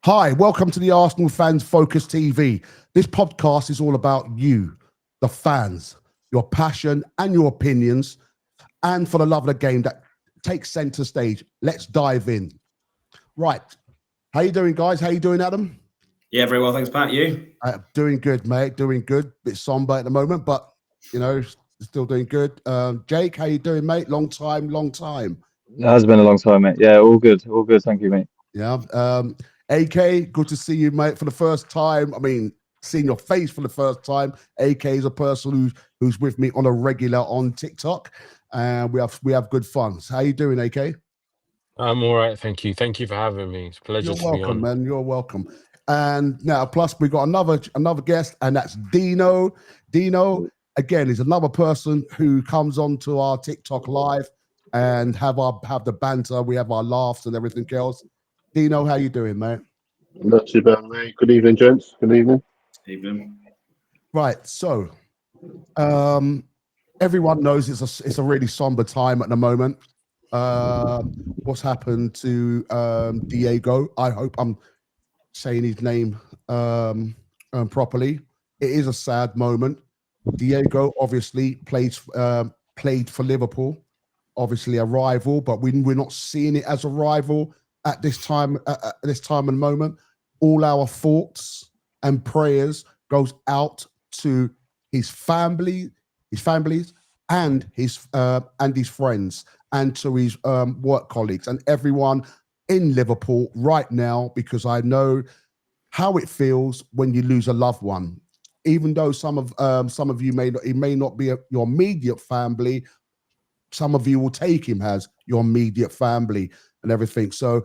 Hi, welcome to the Arsenal Fans Focus TV. This podcast is all about you, the fans, your passion and your opinions, and for the love of the game that takes centre stage. Let's dive in. Right. How you doing, guys? How you doing, Adam? Yeah, very well. Thanks, Pat. You? Doing good, mate. Doing good. Bit somber at the moment, but, still doing good. Jake, how you doing, mate? Long time. It has been a long time, mate. Yeah, all good. All good. Thank you, mate. Yeah. AK, good to see you, mate, for the first time. I mean, seeing your face for the first time. AK is a person who's with me on a regular on TikTok, and we have good fun. So how you doing, AK? I'm all right, thank you. Thank you for having me. It's a pleasure You're to be welcome, on. man. You're welcome. And now, plus we got another guest, and that's Dino. Dino, again, is another person who comes onto our TikTok live and have the banter. We have our laughs and everything else. Dino, how you doing, mate? Not too bad, mate. Good evening, gents. Good evening. Evening. Right. So, everyone knows it's a really somber time at the moment. What's happened to Diego? I hope I'm saying his name properly. It is a sad moment. Diego obviously played for Liverpool, obviously a rival, but we're not seeing it as a rival at this time. At this time and moment, all our thoughts and prayers goes out to his family, and his friends, and to his work colleagues and everyone in Liverpool right now, because I know how it feels when you lose a loved one. Even though some of you may not be your immediate family, some of you will take him as your immediate family and everything. So,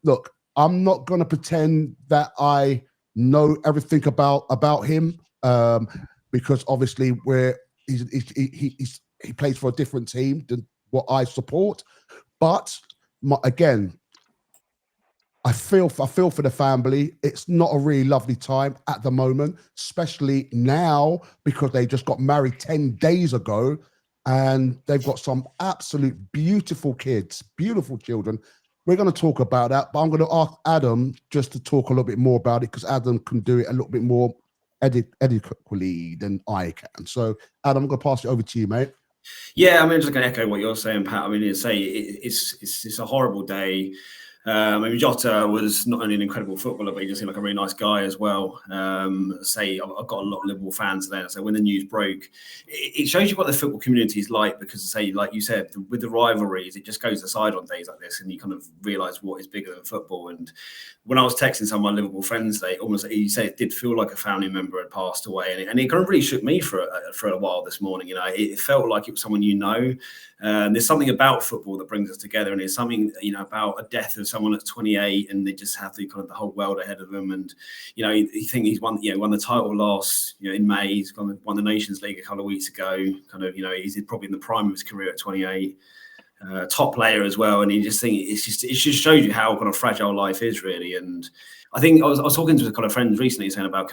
look, I'm not going to pretend that I know everything about him, because obviously he plays for a different team than what I support. But again, I feel for the family. It's not a really lovely time at the moment, especially now because they just got married 10 days ago, and they've got some absolute beautiful kids, beautiful children. We're going to talk about that, but I'm going to ask Adam just to talk a little bit more about it, because Adam can do it a little bit more adequately than I can. So, Adam, I'm going to pass it over to you, mate. Yeah, I mean, I'm just going to echo what you're saying, Pat. I mean, it's a horrible day. I mean, Jota was not only an incredible footballer, but he just seemed like a really nice guy as well. I've got a lot of Liverpool fans there. So when the news broke, it shows you what the football community is like, because like you said, with the rivalries, it just goes aside on days like this, and you kind of realise what is bigger than football. And when I was texting some of my Liverpool friends, you say it did feel like a family member had passed away, and it kind of really shook me for a while this morning. You know, it felt like it was someone you know. There's something about football that brings us together, and it's something, about a death of someone at 28, and they just have the whole world ahead of them. And you think he's won the title last in May. He's won the Nations League a couple of weeks ago. He's probably in the prime of his career at 28. Top player as well, and you just think it just shows you how kind of fragile life is, really. And I think I was talking to a couple of friends recently saying about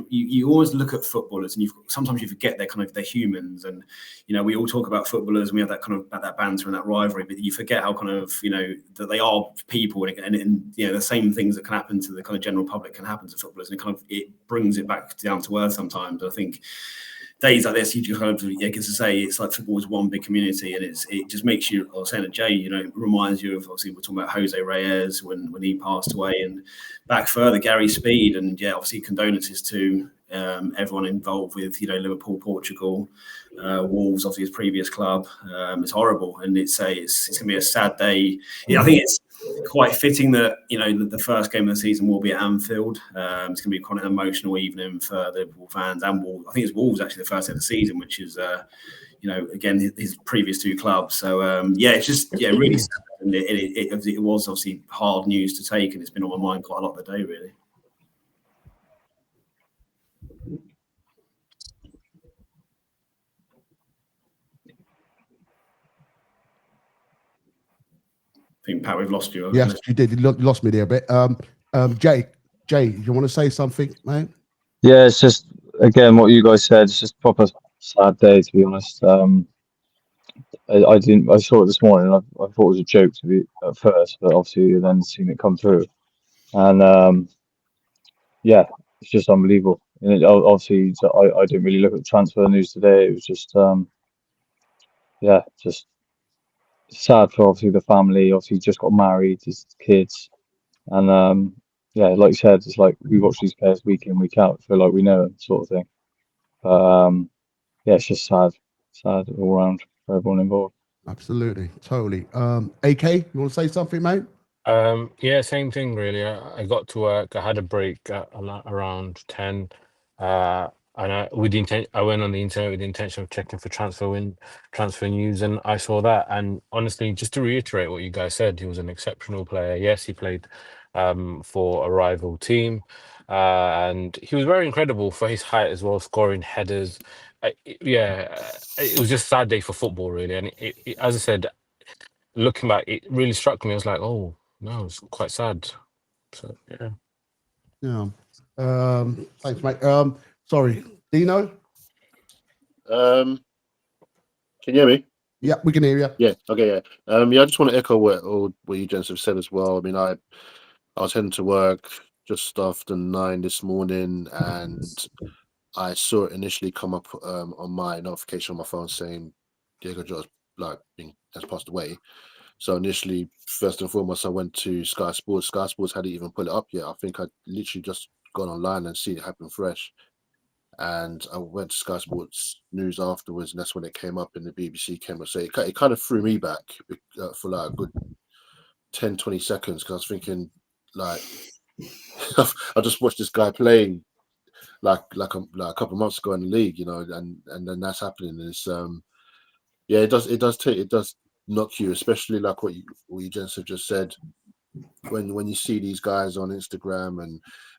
you always look at footballers, and sometimes you forget they're humans, and we all talk about footballers and we have that banter and that rivalry, but you forget how that they are people, and the same things that can happen to the kind of general public can happen to footballers, and it brings it back down to earth sometimes. I think days like this, you just get to say it's like football is one big community, and it just makes you, I was saying to Jay, it reminds you of, obviously we're talking about Jose Reyes when he passed away, and back further, Gary Speed, and obviously condolences to everyone involved with Liverpool, Portugal, Wolves, obviously his previous club. It's horrible, and it's going to be a sad day. I think it's quite fitting that the first game of the season will be at Anfield. It's going to be quite an emotional evening for the Liverpool fans and Wolves. I think it's Wolves actually the first day of the season, which is again his previous two clubs. So it's just really sad. And it was obviously hard news to take, and it's been on my mind quite a lot of the day, really. I think, Pat, we've lost you. Yes, you did. You lost me there a bit. Jay, you want to say something, mate? Yeah, it's just, again, what you guys said. It's just proper sad day, to be honest. I saw it this morning, and I thought it was a joke at first, but obviously then seen it come through. and yeah, it's just unbelievable. And obviously, so I didn't really look at the transfer news today. It was just yeah, just sad for obviously the family. Obviously, he just got married, his kids, and yeah, like you said, it's like we watch these players week in, week out, feel like we know them, sort of thing. But yeah, it's just sad all around for everyone involved. Absolutely, totally. AK, you want to say something, mate? Yeah, same thing really. I got to work. I had a break at around 10, and I went on the internet with the intention of checking for transfer news, and I saw that. And honestly, just to reiterate what you guys said, he was an exceptional player. Yes, he played for a rival team, and he was very incredible for his height as well, scoring headers. It was just a sad day for football, really. And as I said, looking back, it really struck me. I was like, oh no, it's quite sad. So yeah. Yeah. Thanks, mate. Sorry, Dino. Can you hear me? Yeah, we can hear you. Yeah. Okay. Yeah. Yeah. I just want to echo what you gents have said as well. I mean, I was heading to work just after 9 this morning, and I saw it initially come up on my notification on my phone saying Diogo Jota has passed away. So initially, first and foremost, I went to Sky Sports. Sky Sports hadn't even put it up yet. I think I'd literally just gone online and seen it happen fresh. And I went to Sky Sports News afterwards, and that's when it came up, and the BBC came up. So it kind of threw me back for like a good 10, 20 seconds, because I was thinking, like, I just watched this guy playing like a couple of months ago in the league, you know, and then that's happening. And it's yeah, it does knock you, especially like what you gents have just said. When you see these guys on Instagram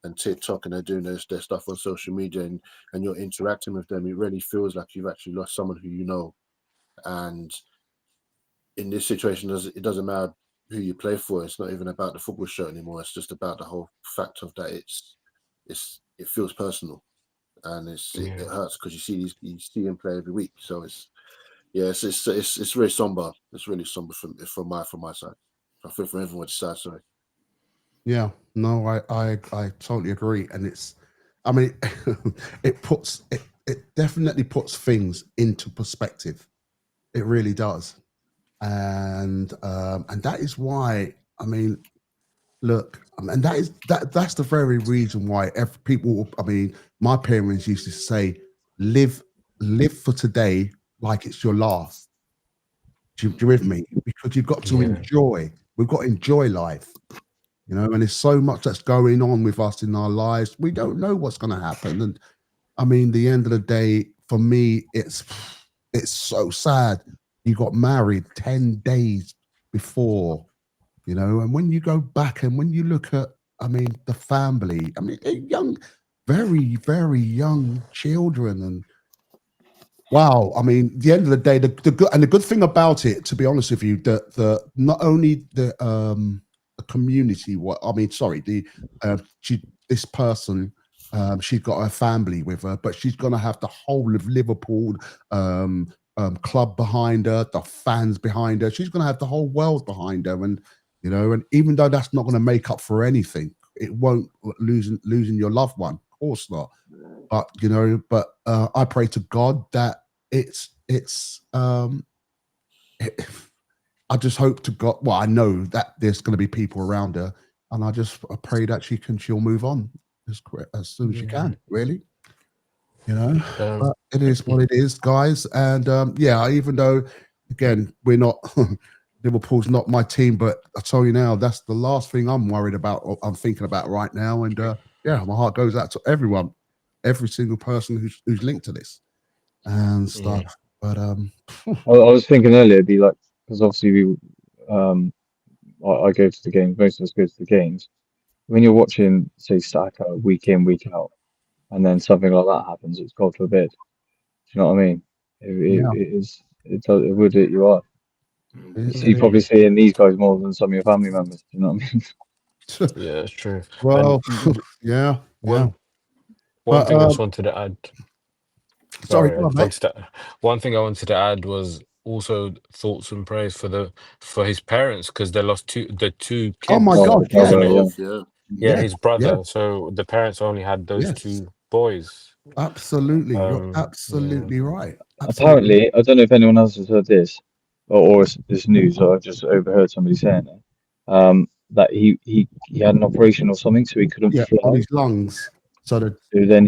and TikTok, and they're doing their stuff on social media, and you're interacting with them, it really feels like you've actually lost someone who you know. And in this situation, it doesn't matter who you play for. It's not even about the football show anymore. It's just about the whole fact of that it feels personal, and it hurts because you see him play every week. So it's very somber. It's really somber from my side. I feel from everyone's side. Sorry. Yeah, no, I totally agree, and I mean, it definitely puts things into perspective. It really does, and that is why, I mean, look, and that's the very reason why people. I mean, my parents used to say, live for today like it's your last. Do you with me? Because you've got to enjoy. We've got to enjoy life. You know, and there's so much that's going on with us in our lives. We don't know what's going to happen. And I mean, the end of the day, for me, it's so sad. You got married 10 days before, you know, and when you go back and when you look at, I mean, the family, I mean, young, very, very young children. And wow, I mean, the end of the day, the good thing about it, to be honest with you, the not only the community, this person, she's got her family with her, but she's gonna have the whole of Liverpool club behind her, the fans behind her. She's gonna have the whole world behind her, and you know, and even though that's not gonna make up for anything, it won't losing your loved one, of course not. But you know, I pray to God that I just hope to God. Well, I know that there's going to be people around her, and I pray that she'll move on as soon as she can. Really, you know. But it is what it is, guys. And yeah, even though again we're not Liverpool's not my team, but I tell you now, that's the last thing I'm worried about. Or I'm thinking about right now. And yeah, my heart goes out to everyone, every single person who's linked to this and stuff. But I was thinking earlier, it'd be like, because obviously I go to the games, most of us go to the games. When you're watching, say, Saka week in, week out, and then something like that happens, it's God forbid. Do you know what I mean? It would hit you hard. You're probably seeing these guys more than some of your family members. Do you know what I mean? Yeah, it's true. Well, yeah. One thing I just wanted to add. Sorry, one thing I wanted to add was also thoughts and prayers for his parents, because they lost the two kids. Oh my God! Yeah. Yeah, his brother. yeah, So the parents only had those yes, two boys. absolutely. You're Yeah. absolutely right. Absolutely. Apparently, I don't know if anyone else has heard this, or this news, or I've just overheard somebody saying it. That he had an operation or something, so he couldn't Yeah, on fly. his lungs. So that So then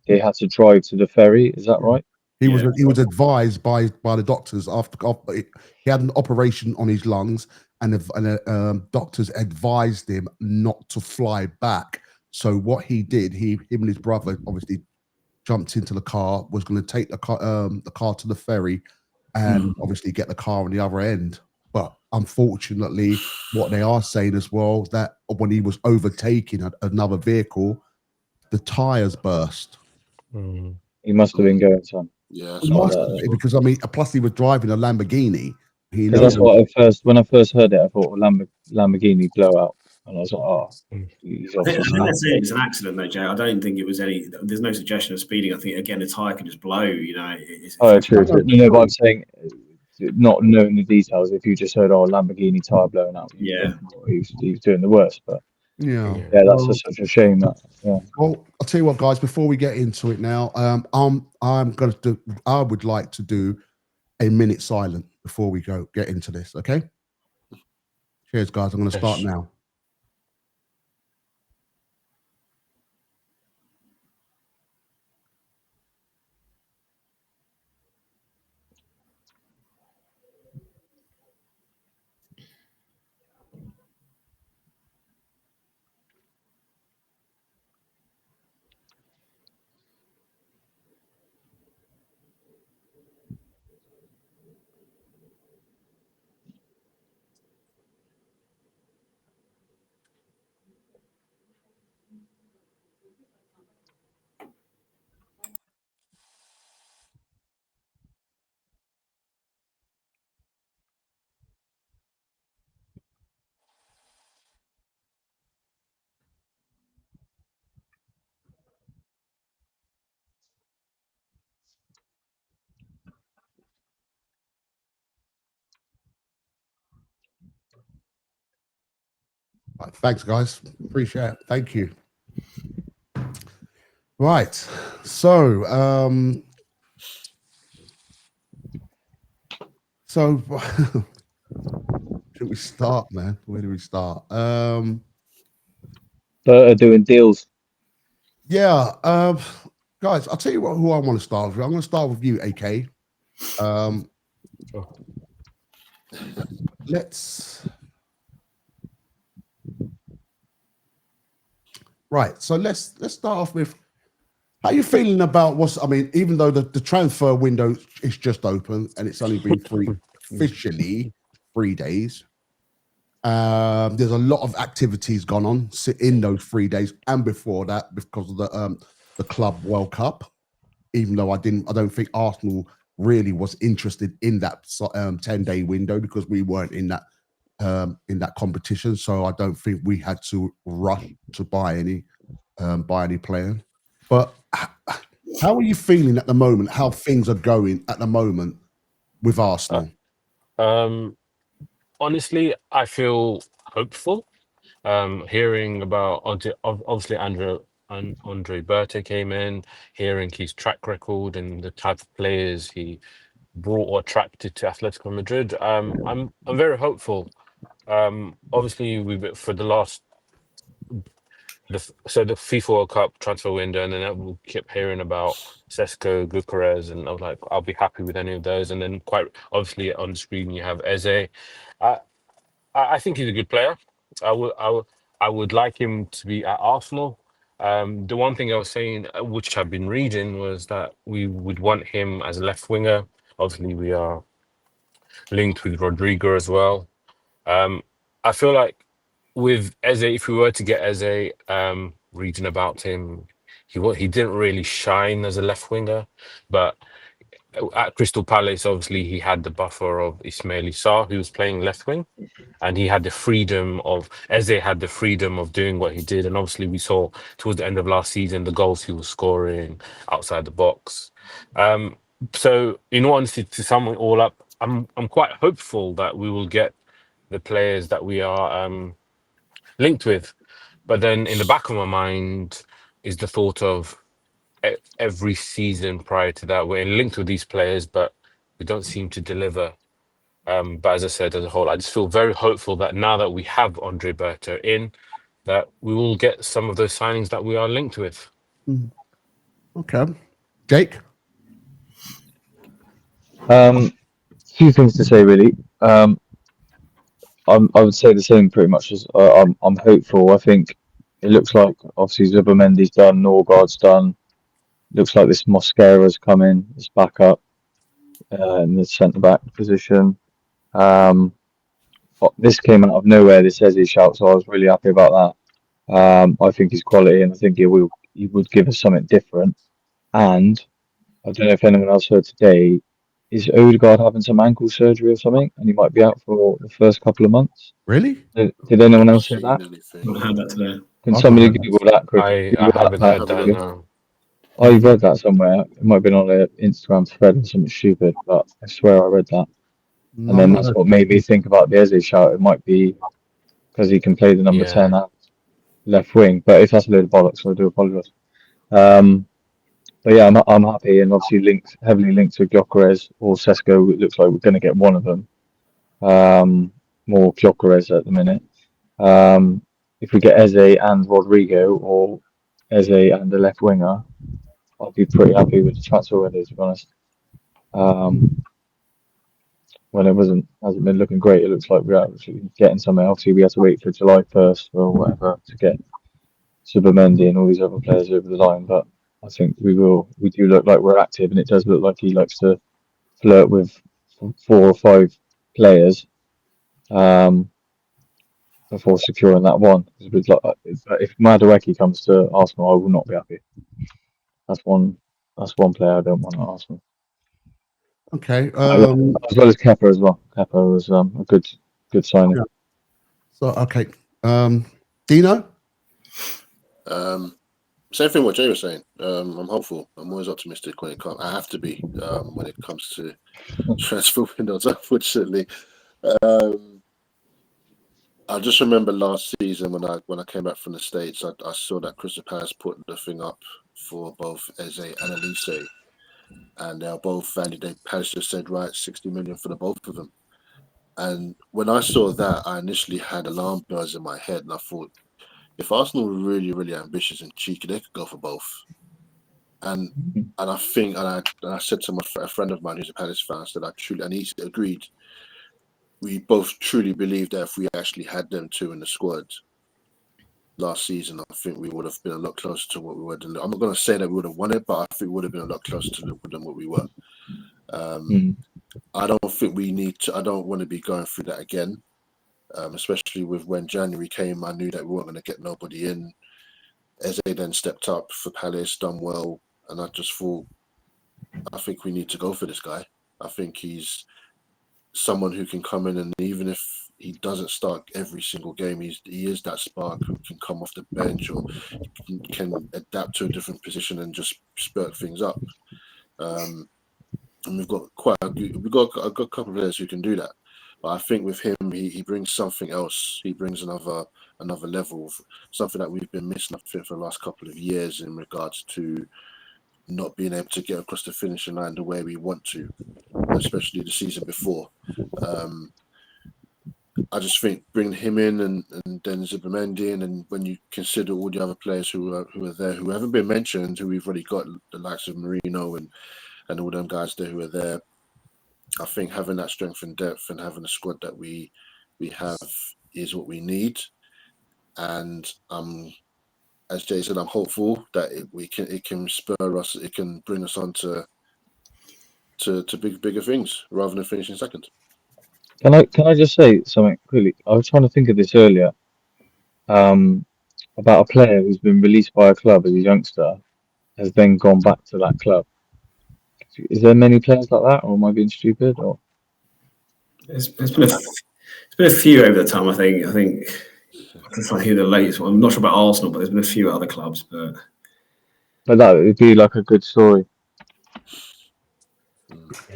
they had to drive to the ferry. Is that right? he Yeah. was advised by the doctors after he had an operation on his lungs, and the doctors advised him not to fly back. So what he did, him and his brother obviously jumped into the car, was going to take the car to the ferry, and obviously get the car on the other end. But unfortunately, what they are saying as well is that when he was overtaking another vehicle, the tires burst. Mm. He must have been going some. Yeah, It that's what I must heard have as been, well. because I mean, plus he was driving a Lamborghini. He Because knows. that's what when I first heard it, I thought Lamborghini blowout, and I was like, oh, Mm. he's I think obviously mad. that's it. It's an accident, though, Jay. I don't think it was any. There's no suggestion of speeding. I think again, the tire can just blow. You know, Oh, true. No, but I'm saying, not knowing the details, if you just heard, oh, Lamborghini tire blowing out, you yeah. think, oh, he was doing the worst. But Yeah. Yeah. yeah, that's Well, such a shame. That yeah. well, I'll tell you what, guys. Before we get into it now, I'm gonna do. I would like to do a minute silent before we get into this. Okay. Cheers, guys. I'm going to start Yes. now. Right, thanks, guys. Appreciate it. Thank you. Right. So, should we start, man? Where do we start? Doing deals. Yeah. Guys, I'll tell you who I want to start with. I'm going to start with you, AK. Sure. Right. So let's start off with, how you feeling about even though the transfer window is just open and it's only been officially 3 days. There's a lot of activities gone on in those 3 days and before that because of the Club World Cup. Even though I don't think Arsenal really was interested in that 10-day window because we weren't in that competition. So I don't think we had to rush to buy any player. But how are you feeling at the moment? How things are going at the moment with Arsenal? Honestly, I feel hopeful. Hearing about obviously Andre Berta came in, hearing his track record and the type of players he brought or attracted to Atletico Madrid. I'm very hopeful. Obviously, for the last the FIFA World Cup transfer window, and then we kept hearing about Sesko, Gyökeres, and I was like, I'll be happy with any of those. And then quite obviously on the screen you have Eze. I think he's a good player. I would like him to be at Arsenal. The one thing I was saying, which I've been reading, was that we would want him as a left winger. Obviously, we are linked with Rodrigo as well. I feel like with Eze, if we were to get Eze, reading about him, he didn't really shine as a left winger, but at Crystal Palace, obviously he had the buffer of Ismail Sarr, who was playing left wing, and he had the freedom of Eze had the freedom of doing what he did. And obviously we saw towards the end of last season the goals he was scoring outside the box. So in all honesty, to sum it all up, I'm quite hopeful that we will get the players that we are linked with. But then in the back of my mind is the thought of every season prior to that, we're linked with these players, but we don't seem to deliver. But as I said, as a whole, I just feel very hopeful that now that we have Andre Berta in, that we will get some of those signings that we are linked with. Okay. Jake? Few things to say really. I would say the same pretty much as I'm hopeful. I think it looks like obviously Zubimendi's done, Norgard's done. Looks like this Mosquera's come in, this backup in the centre back position. This came out of nowhere. This Eze shout, so I was really happy about that. I think he's quality, and I think he would give us something different. And I don't know if anyone else heard today. Is Odegaard having some ankle surgery or something, and he might be out for the first couple of months? Really? Did anyone else hear that? I heard that today. Can I've somebody not heard Google that quickly? I haven't heard that, quickly. no. I read that somewhere. It might have been on an Instagram thread or something stupid, but I swear I read that. No, And then I've that's not what made me think about the Eze shout. It might be because he can play the number 10 Yeah. at left wing. But if that's a load of bollocks, I do apologise. But yeah, I'm happy, and obviously heavily linked to Gyökeres or Sesko. It looks like we're going to get one of them. More Gyökeres at the minute. If we get Eze and Rodrigo, or Eze and the left winger, I'll be pretty happy with the transfer window, to be honest. When it hasn't been looking great, it looks like we're actually getting somewhere. Obviously, we have to wait for July 1st or whatever to get Zubimendi and all these other players over the line, but I think we do look like we're active, and it does look like he likes to flirt with 4 or 5 players before securing that one. If Madueke comes to Arsenal, I will not be happy. That's one player I don't want at Arsenal. Okay. As well as Kepa as well. Kepa was a good signing. Yeah. So okay. Dino? Same thing what Jay was saying. I'm hopeful. I'm always optimistic when it comes. I have to be when it comes to transfer windows. Unfortunately, I just remember last season when I came back from the States, I saw that Crystal Palace put the thing up for both Eze and Elise, and they're both valued. Palace just said, right, 60 million for the both of them. And when I saw that, I initially had alarm bells in my head, and I thought, if Arsenal were really, really ambitious and cheeky, they could go for both. And I think, and I said to a friend of mine who's a Palace fan, I said, and he agreed. We both truly believe that if we actually had them two in the squad last season, I think we would have been a lot closer to what we were. I'm not going to say that we would have won it, but I think we would have been a lot closer to than what we were. I don't think we need to. I don't want to be going through that again, especially with when January came. I knew that we weren't going to get nobody in. Eze then stepped up for Palace, done well, and I just thought, I think we need to go for this guy. I think he's someone who can come in, and even if he doesn't start every single game, he is that spark who can come off the bench or can adapt to a different position and just spurt things up. And we've got a good couple of players who can do that. But I think with him, he brings something else. He brings another level of something that we've been missing, I think, for the last couple of years in regards to not being able to get across the finishing line the way we want to, especially the season before. I just think bringing him in and then Zubimendi in, and when you consider all the other players who are there, who haven't been mentioned, who we've already got, the likes of Marino and all them guys there who are there, I think having that strength and depth and having a squad that we have is what we need. And as Jay said, I'm hopeful that it can spur us, it can bring us on to bigger things rather than finishing second. Can I just say something quickly? I was trying to think of this earlier. About a player who's been released by a club as a youngster, has then gone back to that club. Is there many players like that, or am I being stupid? Or It's been a few over the time. I think it's like who the latest one. I'm not sure about Arsenal, but there's been a few other clubs. But that would be like a good story.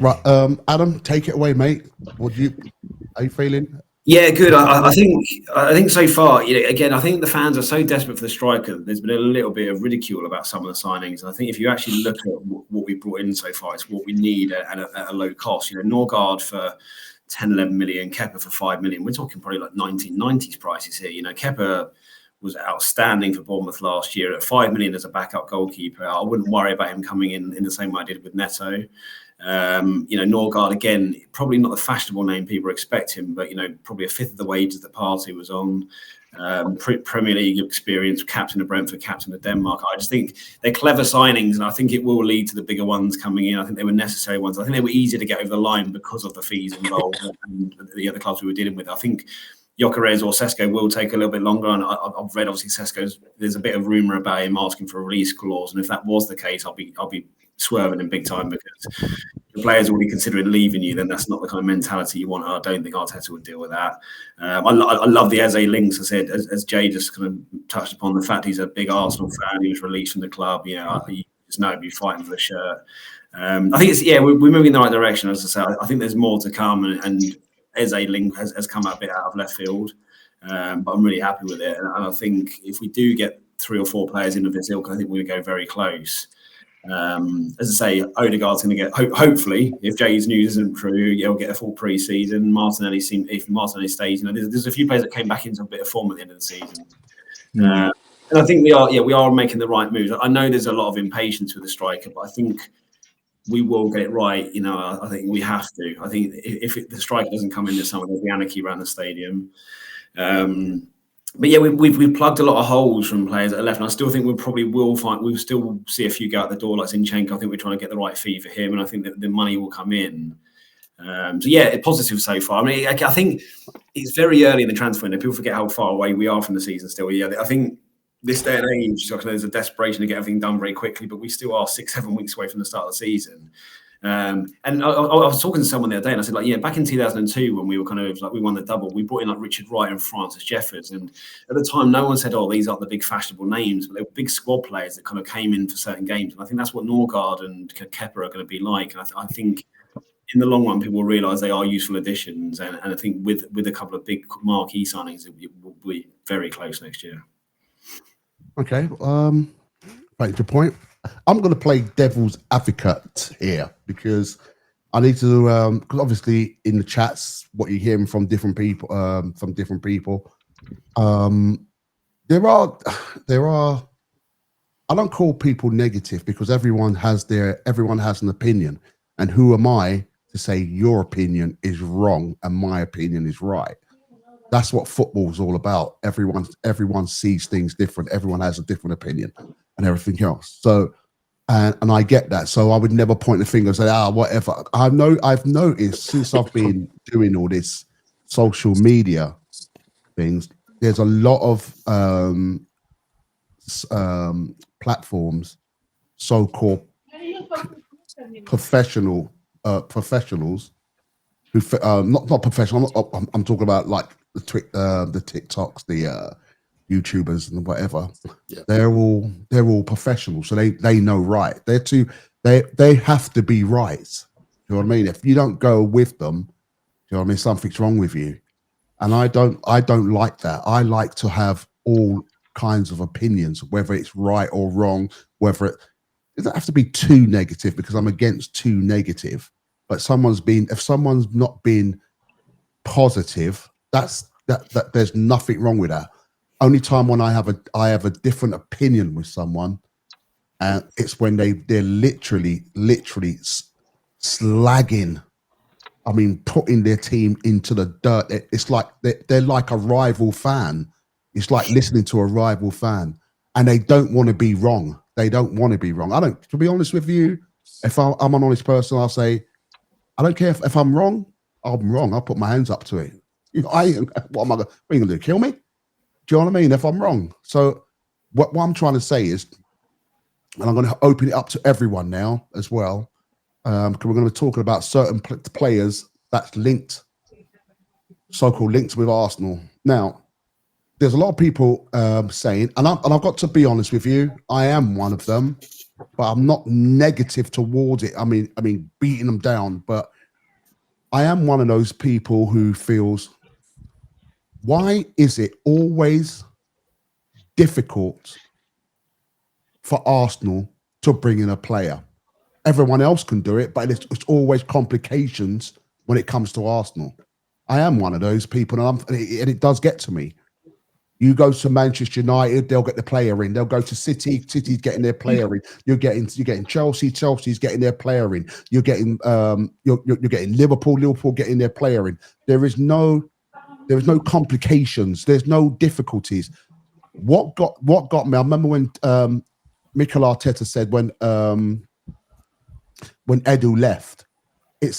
Right, Adam, take it away, mate. How you feeling? Yeah, good. I think so far, again, I think the fans are so desperate for the striker. There's been a little bit of ridicule about some of the signings. And I think if you actually look at what we brought in so far, it's what we need at a low cost. Norgard for 10, 11 million, Kepa for 5 million. We're talking probably like 1990s prices here. Kepa was outstanding for Bournemouth last year at 5 million as a backup goalkeeper. I wouldn't worry about him coming in the same way I did with Neto. Norgard, again, probably not the fashionable name people expect him, but probably a fifth of the wages that Partey was on. Premier League experience, captain of Brentford, captain of Denmark. I just think they're clever signings, and I think it will lead to the bigger ones coming in. I think they were necessary ones. I think they were easier to get over the line because of the fees involved and the other clubs we were dealing with. I think Gyökeres or Sesko will take a little bit longer, and I've read obviously Sesko's. There's a bit of rumor about him asking for a release clause, and if that was the case, I'll be swerving in big time, because the player's already considering leaving you, then that's not the kind of mentality you want. I don't think Arteta would deal with that. I love the Eze links. I said, as Jay just kind of touched upon, the fact he's a big Arsenal fan, he was released from the club. You just know he'd be fighting for the shirt. I think we're moving in the right direction. As I say, I think there's more to come, and Eze link has come out a bit out of left field, but I'm really happy with it. And I think if we do get 3 or 4 players in of this ilk, I think we're going to go very close. As I say, Odegaard's going to get, hopefully, if Jay's news isn't true, he'll get a full pre-season. If Martinelli stays, there's a few players that came back into a bit of form at the end of the season. And I think we are making the right moves. I know there's a lot of impatience with the striker, but I think we will get it right. I think we have to. I think if the striker doesn't come in this summer, there'll be anarchy around the stadium. But yeah, we've plugged a lot of holes from players that are left, and I still think we'll still see a few go out the door, like Zinchenko. I think we're trying to get the right fee for him, and I think that the money will come in. So yeah, positive so far. I mean, I think it's very early in the transfer window. People forget how far away we are from the season still. Yeah, I think this day and age, there's a desperation to get everything done very quickly, but we still are 6-7 weeks away from the start of the season. And I was talking to someone the other day, and I said, back in 2002 when we were kind of we won the double, we brought in Richard Wright and Francis Jeffords, and at the time no one said, these aren't the big fashionable names, but they were big squad players that kind of came in for certain games, and I think that's what Norgard and Kepa are going to be like. And I think in the long run people will realise they are useful additions, and I think with a couple of big marquee signings, it will be very close next year. Okay, right to point. I'm going to play devil's advocate here, because I need to, because obviously in the chats, what you're hearing from different people, there are. I don't call people negative, because everyone has an opinion, and who am I to say your opinion is wrong and my opinion is right? That's what football's all about. Everyone sees things different. Everyone has a different opinion and everything else. So, and I get that. So I would never point the finger and say, whatever. I've noticed since I've been doing all this social media things, there's a lot of platforms, so-called professionals who not professional. I'm talking about like the TikToks, the YouTubers and whatever. Yeah. They're all professionals, so they know right. They have to be right. You know what I mean? If you don't go with them, you know what I mean, something's wrong with you. And I don't like that. I like to have all kinds of opinions, whether it's right or wrong, whether it doesn't have to be too negative, because I'm against too negative. But if someone's not being positive, that there's nothing wrong with that. Only time when I have a different opinion with someone, and it's when they're literally slagging. I mean, putting their team into the dirt. It's like they're like a rival fan. It's like listening to a rival fan, and they don't want to be wrong. They don't want to be wrong. To be honest with you, if I'm an honest person, I'll say, I don't care if I'm wrong. I'm wrong. I'll put my hands up to it. What are you going to do? Kill me? Do you know what I mean? If I'm wrong. So what I'm trying to say is, and I'm going to open it up to everyone now as well, because we're going to be talking about certain players that's linked, so-called linked with Arsenal. Now, there's a lot of people saying, and I've got to be honest with you, I am one of them, but I'm not negative towards it. I mean, beating them down, but I am one of those people who feels why is it always difficult for Arsenal to bring in a player? Everyone else can do it, but it's always complications when it comes to Arsenal. I am one of those people, and it does get to me. You go to Manchester United, they'll get the player in. They'll go to City, City's getting their player in. You're getting Chelsea, Chelsea's getting their player in. You're getting you're getting Liverpool getting their player in. There is no complications. There's no difficulties. What got me? I remember when Mikel Arteta said when Edu left, he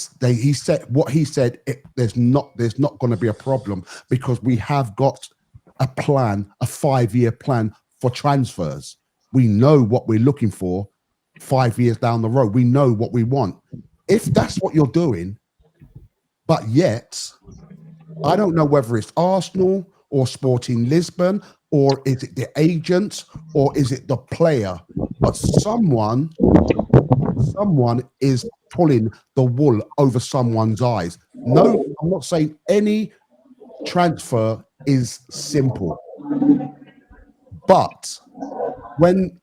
said there's not going to be a problem because we have got a plan, a 5-year plan for transfers. We know what we're looking for 5 years down the road. We know what we want. If that's what you're doing, but yet I don't know whether it's Arsenal or Sporting Lisbon, or is it the agent, or is it the player? But someone is pulling the wool over someone's eyes. No, I'm not saying any transfer is simple. But when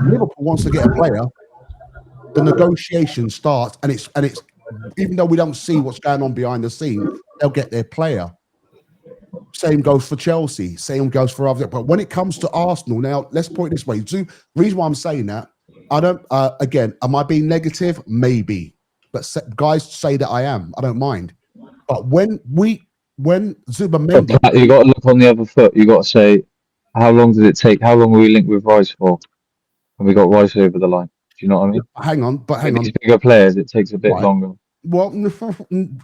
Liverpool wants to get a player, the negotiation starts, and it's even though we don't see what's going on behind the scene, they'll get their player. Same goes for Chelsea. Same goes for others. But when it comes to Arsenal, now let's put it this way. The reason why I'm saying that, I don't. Again, am I being negative? Maybe, but guys say that I am. I don't mind. But when Zubamendi, you got to look on the other foot. You got to say, how long did it take? How long were we linked with Rice for? And we got Rice over the line. Do you know what I mean? Hang on. These bigger players, it takes a bit longer. Well,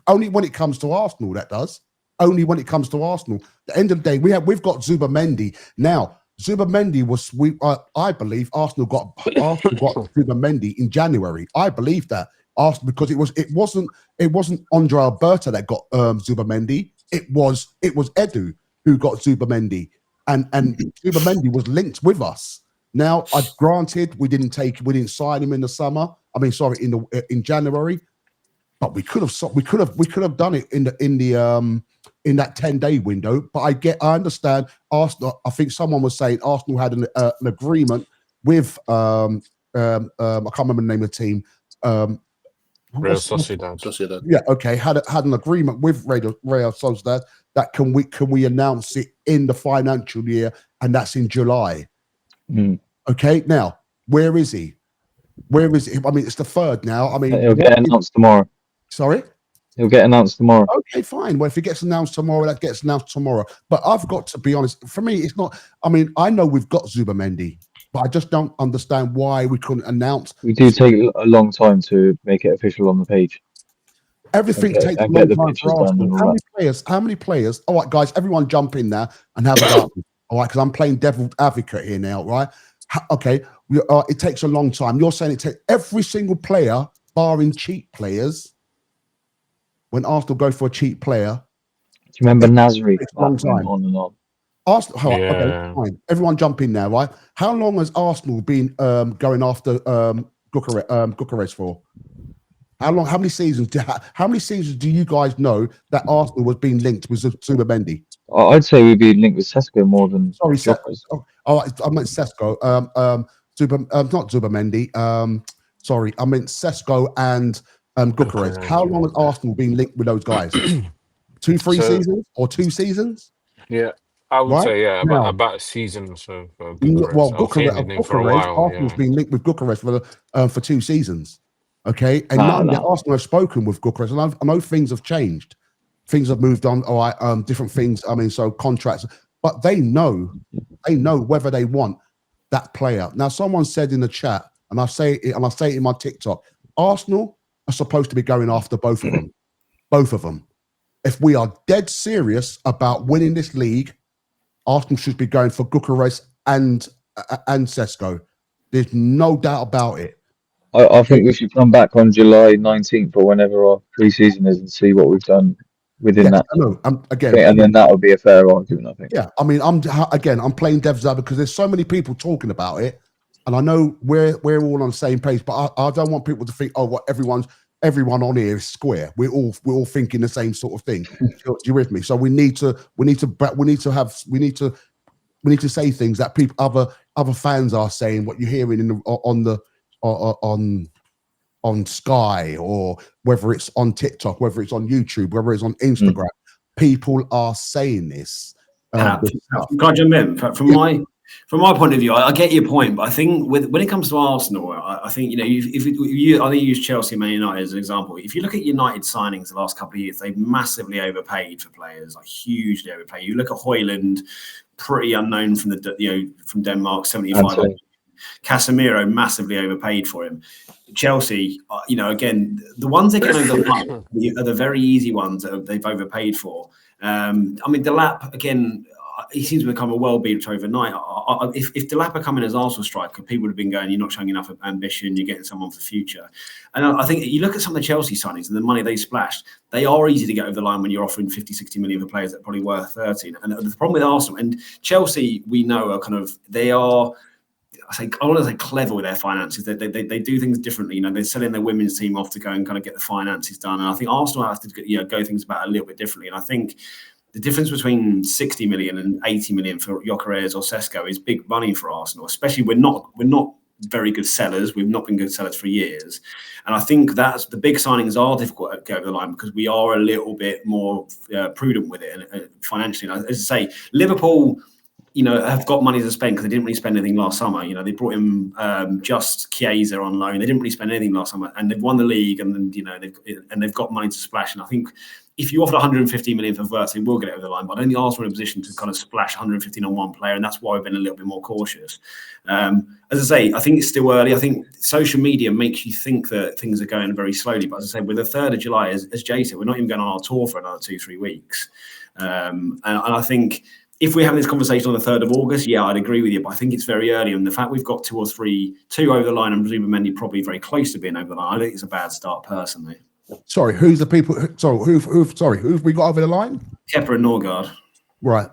only when it comes to Arsenal, that does. Only when it comes to Arsenal. At the end of the day, we've got Zubamendi. Now, Zubamendi was I believe Arsenal got Zubamendi in January. I believe that Arsenal, because it wasn't Andre Alberta that got Zubamendi. It was Edu who got Zubamendi, and Zubamendi was linked with us. Now, granted, we didn't sign him in the summer. I mean, sorry, in January, but we could have done it in that 10-day window. But I understand Arsenal. I think someone was saying Arsenal had an agreement with I can't remember the name of the team. Real Sociedad. Yeah, okay. Had an agreement with Real Sociedad that can we announce it in the financial year, and that's in July. Okay, now where is he? Where is he? I mean, it's the 3rd now. I mean, it'll get announced tomorrow. Sorry? It'll get announced tomorrow. Okay, fine. Well, if it gets announced tomorrow, that gets announced tomorrow. But I've got to be honest. For me, it's not. I mean, I know we've got Zubamendi, but I just don't understand why we couldn't announce. We do take a long time to make it official on the page. Everything takes a long time for Arsenal. How many players? All right, guys, everyone jump in there and have a go. All right, because I'm playing devil's advocate here now, right? Okay, it takes a long time. You're saying it takes every single player, barring cheap players. When Arsenal go for a cheap player, do you remember Nasri? Long time. On and on. Arsenal, okay, fine. Everyone jump in now, right? How long has Arsenal been going after Gyökeres for? How long? How many seasons? How many seasons do you guys know that Arsenal was being linked with Zubamendi? I'd say we've been linked with Sesko more than. Sorry, I meant Sesko. Not Zubamendi. Sorry, I meant Sesko and Gyökeres. How long has Arsenal been linked with those guys? 2 seasons or 2 seasons? Yeah, I would say about a season or so. Gyökeres, for a while. Arsenal's been linked with Gyökeres for 2 seasons. Okay, and Arsenal have spoken with Gyökeres, and I know things have changed. Things have moved on. All right, different things. I mean, so contracts, but they know whether they want that player. Now, someone said in the chat, and I say it in my TikTok, Arsenal are supposed to be going after both of them. Both of them. If we are dead serious about winning this league, Arsenal should be going for Gyökeres and Sesko. There's no doubt about it. I think we should come back on July 19th or whenever our pre-season is and see what we've done within that. I know. And then that would be a fair argument, I think. Yeah, I mean, I'm playing devil's advocate because there's so many people talking about it, and I know we're all on the same page. But I don't want people to think, oh, what everyone's everyone on here is square. We're all thinking the same sort of thing. You with me? So we need to say things that people, other fans are saying. What you're hearing on Sky, or whether it's on TikTok, whether it's on YouTube, whether it's on Instagram, people are saying this. Can I jump in? From my point of view, I get your point, but I think when it comes to Arsenal, I think, you know, I think you use Chelsea, Man United as an example. If you look at United signings the last couple of years, they've massively overpaid for players, like hugely overpaid. You look at Højlund, pretty unknown from Denmark, 75. Casemiro, massivmeasively overpaid for him. Chelsea, you know, again, the ones they get over the line are the very easy ones that they've overpaid for. I mean, Delap, again, he seems to become a well-beater overnight. If Delap had come in as Arsenal striker, people would have been going, you're not showing enough ambition, you're getting someone for the future. And I think you look at some of the Chelsea signings and the money they splashed, they are easy to get over the line when you're offering 50, 60 million for players that are probably worth 13. And the problem with Arsenal and Chelsea, we know are kind of, they are, I want to say clever with their finances. They do things differently. You know, they're selling their women's team off to go and kind of get the finances done. And I think Arsenal have to, you know, go things about a little bit differently. And I think the difference between 60 million and 80 million for Gyökeres or Sesko is big money for Arsenal. Especially we're not very good sellers. We've not been good sellers for years. And I think that's the big signings are difficult to go over the line because we are a little bit more prudent with it and financially. And as I say, Liverpool, you know, have got money to spend because they didn't really spend anything last summer. You know, they brought in just Chiesa on loan. They didn't really spend anything last summer, and they've won the league. And then, you know, they've got money to splash. And I think if you offered 150 million for Wirtz, they will get it over the line. But I don't think Arsenal are in a position to kind of splash 115 on one player, and that's why we've been a little bit more cautious. As I say, I think it's still early. I think social media makes you think that things are going very slowly. But as I say, with the 3rd of July, as Jay said, we're not even going on our tour for another 2-3 weeks. And I think if we're having this conversation on the 3rd of August, yeah, I'd agree with you, but I think it's very early. And the fact we've got two over the line and Zubimendi probably very close to being over the line, I think it's a bad start personally. Sorry, who's the people? Who've we got over the line? Kepa and Norgard. Right.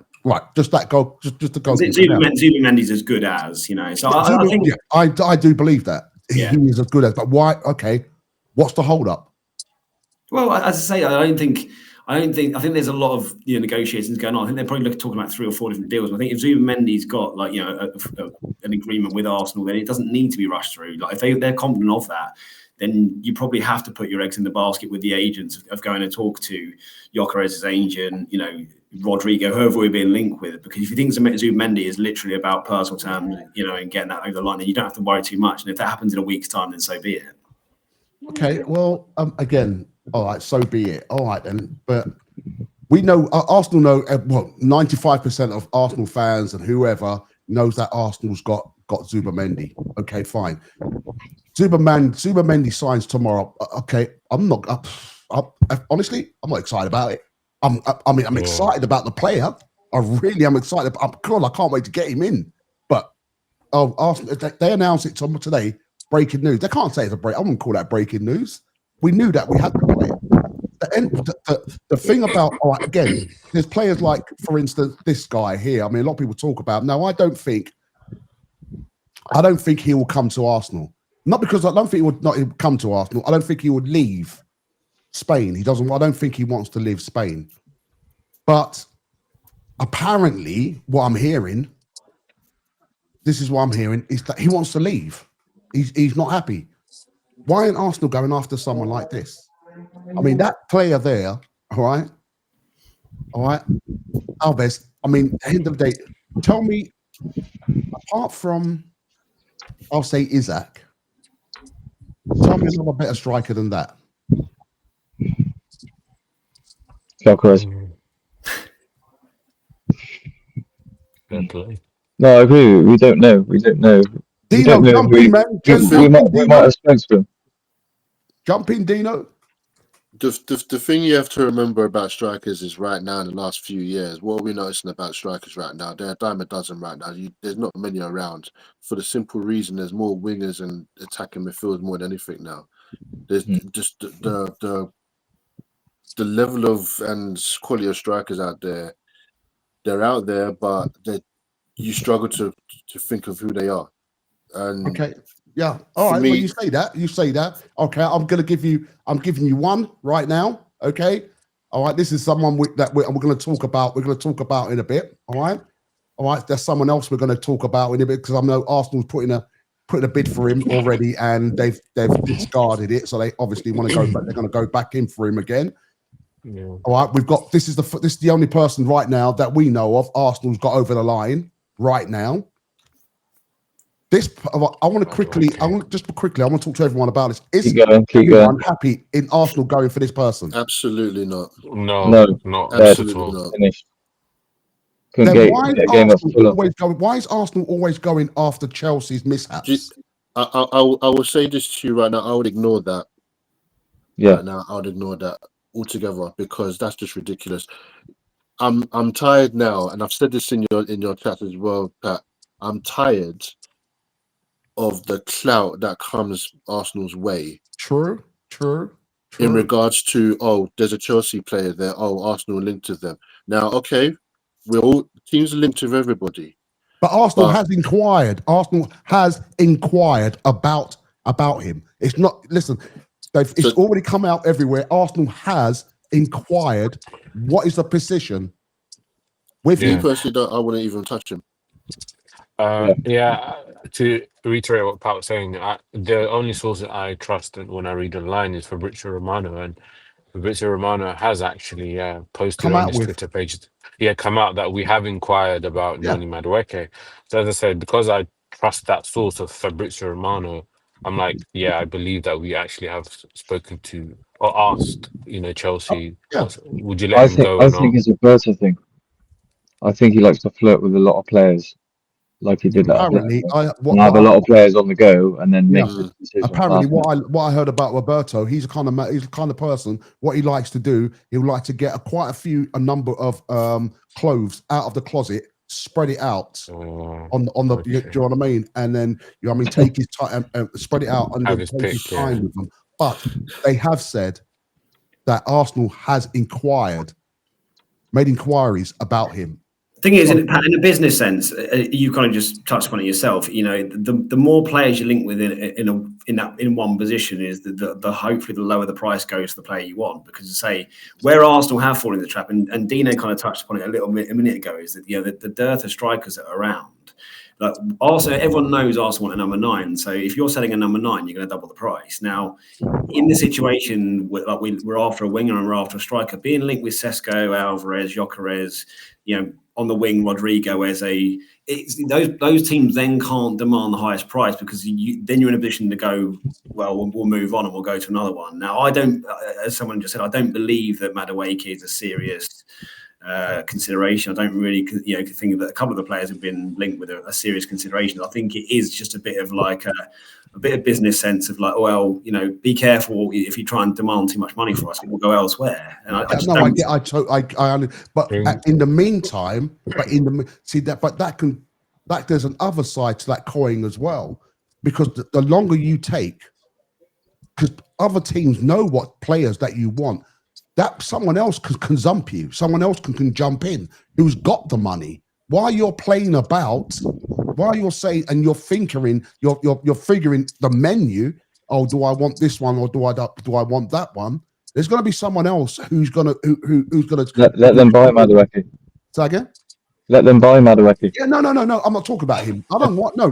Just that goal. Just the goal. Zubimendi's as good as, you know. So I think I do believe that he is as good as. But why? Okay, what's the hold up? Well, as I say, I think there's a lot of negotiations going on. I think they're probably talking about 3 or 4 different deals. I think if Zubimendi's got an agreement with Arsenal, then it doesn't need to be rushed through. Like if they're confident of that, then you probably have to put your eggs in the basket with the agents of going to talk to Gyökeres' agent, you know, Rodrigo, whoever we're being linked with. Because if you think Zubimendi is literally about personal terms, you know, and getting that over the line, then you don't have to worry too much. And if that happens in a week's time, then so be it. Okay, well, again, all right, so be it. All right, then. But we know, Arsenal know, 95% of Arsenal fans and whoever knows that Arsenal's got Zubimendi. Okay, fine. Zubimendi signs tomorrow. Okay, honestly, I'm not excited about it. I'm excited about the player. I really am excited. I can't wait to get him in. But Arsenal, they announced it today. Breaking news. They can't say it's a break. I wouldn't call that breaking news. We knew that we had to play it. The thing about, all right, again, there's players like, for instance, this guy here. I mean, a lot of people talk about. No, I don't think he will come to Arsenal. Not because I don't think he would not come to Arsenal. I don't think he would leave Spain. He doesn't. I don't think he wants to leave Spain. But apparently, what I'm hearing, is that he wants to leave. He's not happy. Why ain't Arsenal going after someone like this? I mean, that player there, all right, Alves. I mean, at the end of the day, tell me, apart from, I'll say Isaac, tell me another better striker than that. Gyökeres. No, I agree. We don't know. Dino, jump in, man. We might have spoken to him. Jump in, Dino. The thing you have to remember about strikers is right now in the last few years, what are we noticing about strikers right now? They're a dime a dozen right now. There's not many around for the simple reason there's more wingers and attacking midfield more than anything now. There's just the level of and quality of strikers out there. They're out there, but you struggle to think of who they are. And okay. Yeah. All For right. me- Well, you say that. You say that. Okay. I'm giving you one right now. Okay. All right. This is someone that we're going to talk about. We're going to talk about in a bit. All right. All right. There's someone else we're going to talk about in a bit because I know Arsenal's putting a bid for him already, and they've discarded it. So they obviously want to go back. They're going to go back in for him again. Yeah. All right. We've got this is the only person right now that we know of. Arsenal's got over the line right now. I want to quickly. Okay. I want to talk to everyone about this. Is Keep going. everyone happy in Arsenal going for this person? Absolutely not. No, No. not Absolutely at all. not. Finished. Couldn't Then get a game off Fulham. why is Arsenal always going after Chelsea's mishaps? I will say this to you right now. I would ignore that. Yeah. Right now, I would ignore that altogether because that's just ridiculous. I'm tired now, and I've said this in your chat as well, Pat. I'm tired of the clout that comes Arsenal's way. True. In regards to, there's a Chelsea player there. Arsenal linked to them. Now, okay, teams are linked with everybody. But Arsenal has inquired. Arsenal has inquired about him. It's not. Listen, it's already come out everywhere. Arsenal has inquired. What is the position with Me him? personally, I wouldn't even touch him. To reiterate what Pat was saying, the only source that I trust when I read online is Fabrizio Romano, and Fabrizio Romano has actually posted on his Twitter page, come out that we have inquired about Noni Madueke. So as I said, because I trust that source of Fabrizio Romano, I'm like, I believe that we actually have spoken to or asked, Chelsea, would you let him go or I not? think it's a Berta thing. I think he likes to flirt with a lot of players, like he did that. Apparently, and have a lot of players on the go, and then make the decision. Apparently, what I heard about Roberto, he's the kind of person. What he likes to do, he would like to get a number of clothes out of the closet, spread it out on the. Okay. Do you know what I mean? And then take his time, spread it out, and Have then his take his pick, time with them. But they have said that Arsenal has made inquiries about him. Thing is, in a business sense, you kind of just touched on it yourself. The more players you link with in one position is the hopefully the lower the price goes to the player you want. Because to say where Arsenal have fallen in the trap, and Dino kind of touched upon it a minute ago, is that the dearth of strikers that are around. Like also, everyone knows Arsenal want a number 9. So if you're selling a number 9, you're going to double the price. Now, in the situation we're after a winger and we're after a striker, being linked with Sesko, Alvarez, Gyökeres, on the wing, Rodrigo, those teams then can't demand the highest price because then you're in a position to go, well, we'll move on and we'll go to another one. Now, I don't, as someone just said, I don't believe that Madueke is a serious consideration. I don't really, think that a couple of the players have been linked with a serious consideration. I think it is just a bit of like a bit of business sense of like, well, be careful if you try and demand too much money for us, we'll go elsewhere. And in the meantime, there's another side to that coin as well, because the longer you take, because other teams know what players that you want, that someone else can zump you, someone else can jump in who's got the money. While you're playing about, while you're saying and you're figuring the menu. Oh, do I want this one or do I want that one? There's going to be someone else who's going to let them buy Madueke. Say again? Let them buy Madueke. Yeah, no. I'm not talking about him. I don't want no.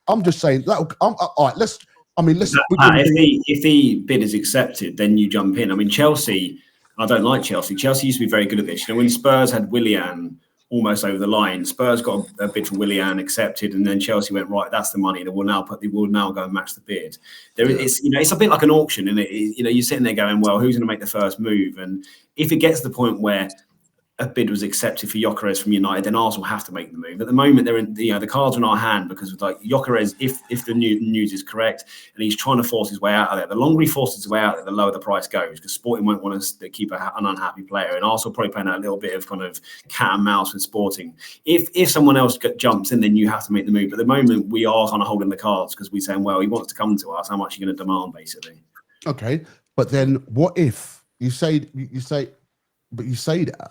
I'm just saying that. All right. Let's. If the bid is accepted, then you jump in. I mean, Chelsea. I don't like Chelsea. Chelsea used to be very good at this. When Spurs had Willian almost over the line, Spurs got a bid for Willian accepted, and then Chelsea went, right, that's the money that will now go and match the bid. It's a bit like an auction, and you're sitting there going, well, who's going to make the first move? And if it gets to the point where a bid was accepted for Gyökeres from United, then Arsenal have to make the move. At the moment, they're in the cards are in our hand because of Gyökeres, if the news is correct, and he's trying to force his way out of there. The longer he forces his way out there, the lower the price goes, because Sporting won't want us to keep an unhappy player, and Arsenal probably playing a little bit of kind of cat and mouse with Sporting. If someone else jumps in, then you have to make the move. But at the moment, we are kind of holding the cards because we're saying, well, he wants to come to us. How much are you going to demand, basically? Okay, but then what if you say that?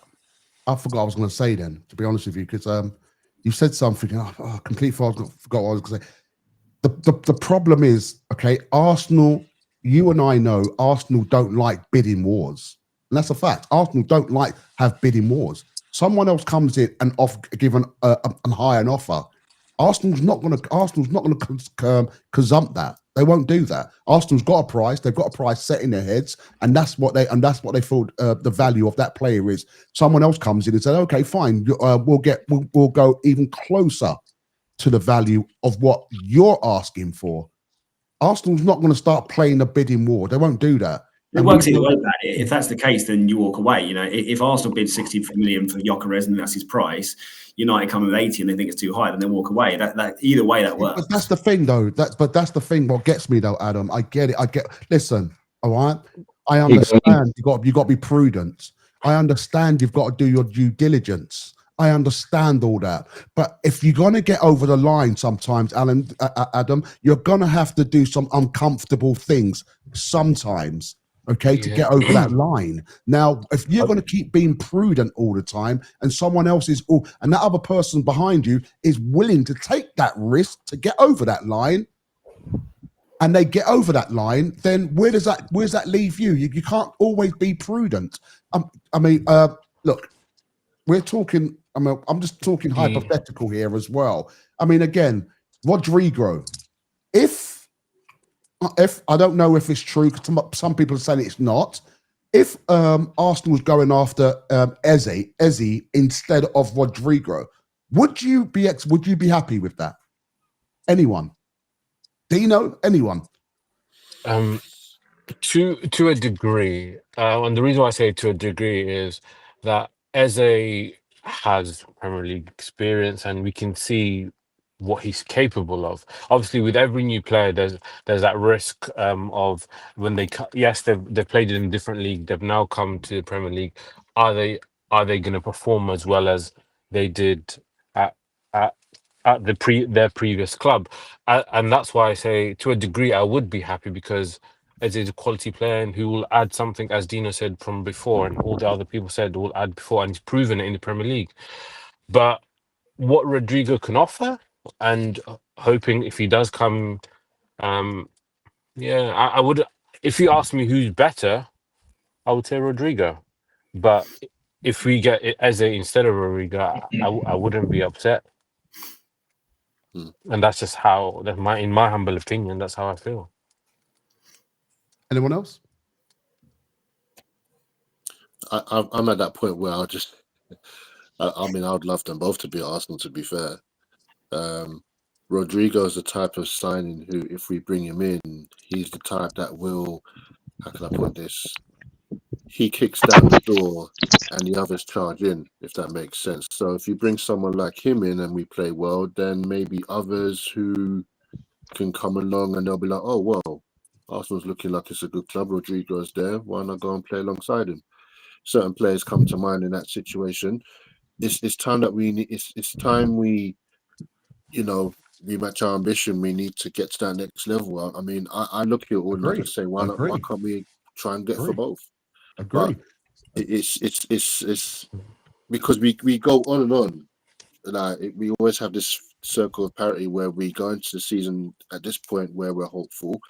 I forgot what I was going to say then, to be honest with you, because you said something. I completely forgot what I was going to say. The problem is, okay, Arsenal, you and I know Arsenal don't like bidding wars. And that's a fact. Arsenal don't like have bidding wars. Someone else comes in and give an high an offer. Arsenal's not going to gazump that. They won't do that. Arsenal's got a price. They've got a price set in their heads, and that's what they feel the value of that player is. Someone else comes in and says, "Okay, fine, we'll go even closer to the value of what you're asking for." Arsenal's not going to start playing a bidding war. They won't do that. It works either way, Pat. If that's the case, then you walk away. You know, if Arsenal bid 60 million for Gyökeres and that's his price, United come with 80 and they think it's too high, then they walk away. That either way, that works. But that's the thing, though. That's the thing. What gets me, though, Adam, I get it. Listen, all right. I understand you got to be prudent. I understand you've got to do your due diligence. I understand all that. But if you're going to get over the line sometimes, Adam, you're going to have to do some uncomfortable things sometimes, okay, to get over that line. Now, if you're going to keep being prudent all the time and someone else and that other person behind you is willing to take that risk to get over that line, and they get over that line, then where does that leave you? You can't always be prudent. Look, we're talking. I'm just talking hypothetical here as well. I mean, again, Rodrigo. If I don't know if it's true, because some people are saying it's not. If Arsenal was going after Eze instead of Rodrigo, would you be happy with that? Anyone? Dino? Anyone? To a degree, and the reason why I say to a degree is that Eze has Premier League experience, and we can see what he's capable of. Obviously, with every new player, there's that risk of when they've played in a different league, they've now come to the Premier League. Are they going to perform as well as they did at their previous club? And that's why I say to a degree I would be happy, because as a quality player and who will add something, as Dino said from before, and all the other people said will add before, and he's proven it in the Premier League. But what Rodrigo can offer, and hoping if he does come, I would. If you ask me who's better, I would say Rodrigo. But if we get Eze instead of Rodrigo, I wouldn't be upset. And that's just how in my humble opinion, that's how I feel. Anyone else? I'm at that point where I would love them both to be at Arsenal, to be fair. Rodrigo is the type of signing who, if we bring him in, he's the type that will, how can I put this? He kicks down the door and the others charge in, if that makes sense. So if you bring someone like him in and we play well, then maybe others who can come along and they'll be like, oh, well, Arsenal's looking like it's a good club. Rodrigo's there. Why not go and play alongside him? Certain players come to mind in that situation. It's time that we need. It's time we match our ambition. We need to get to that next level. I mean, I look at it all and I just say, why can't we try and get for both? Agree. But it's because we go on and on. Like we always have this circle of parity where we go into the season at this point where we're hopeful.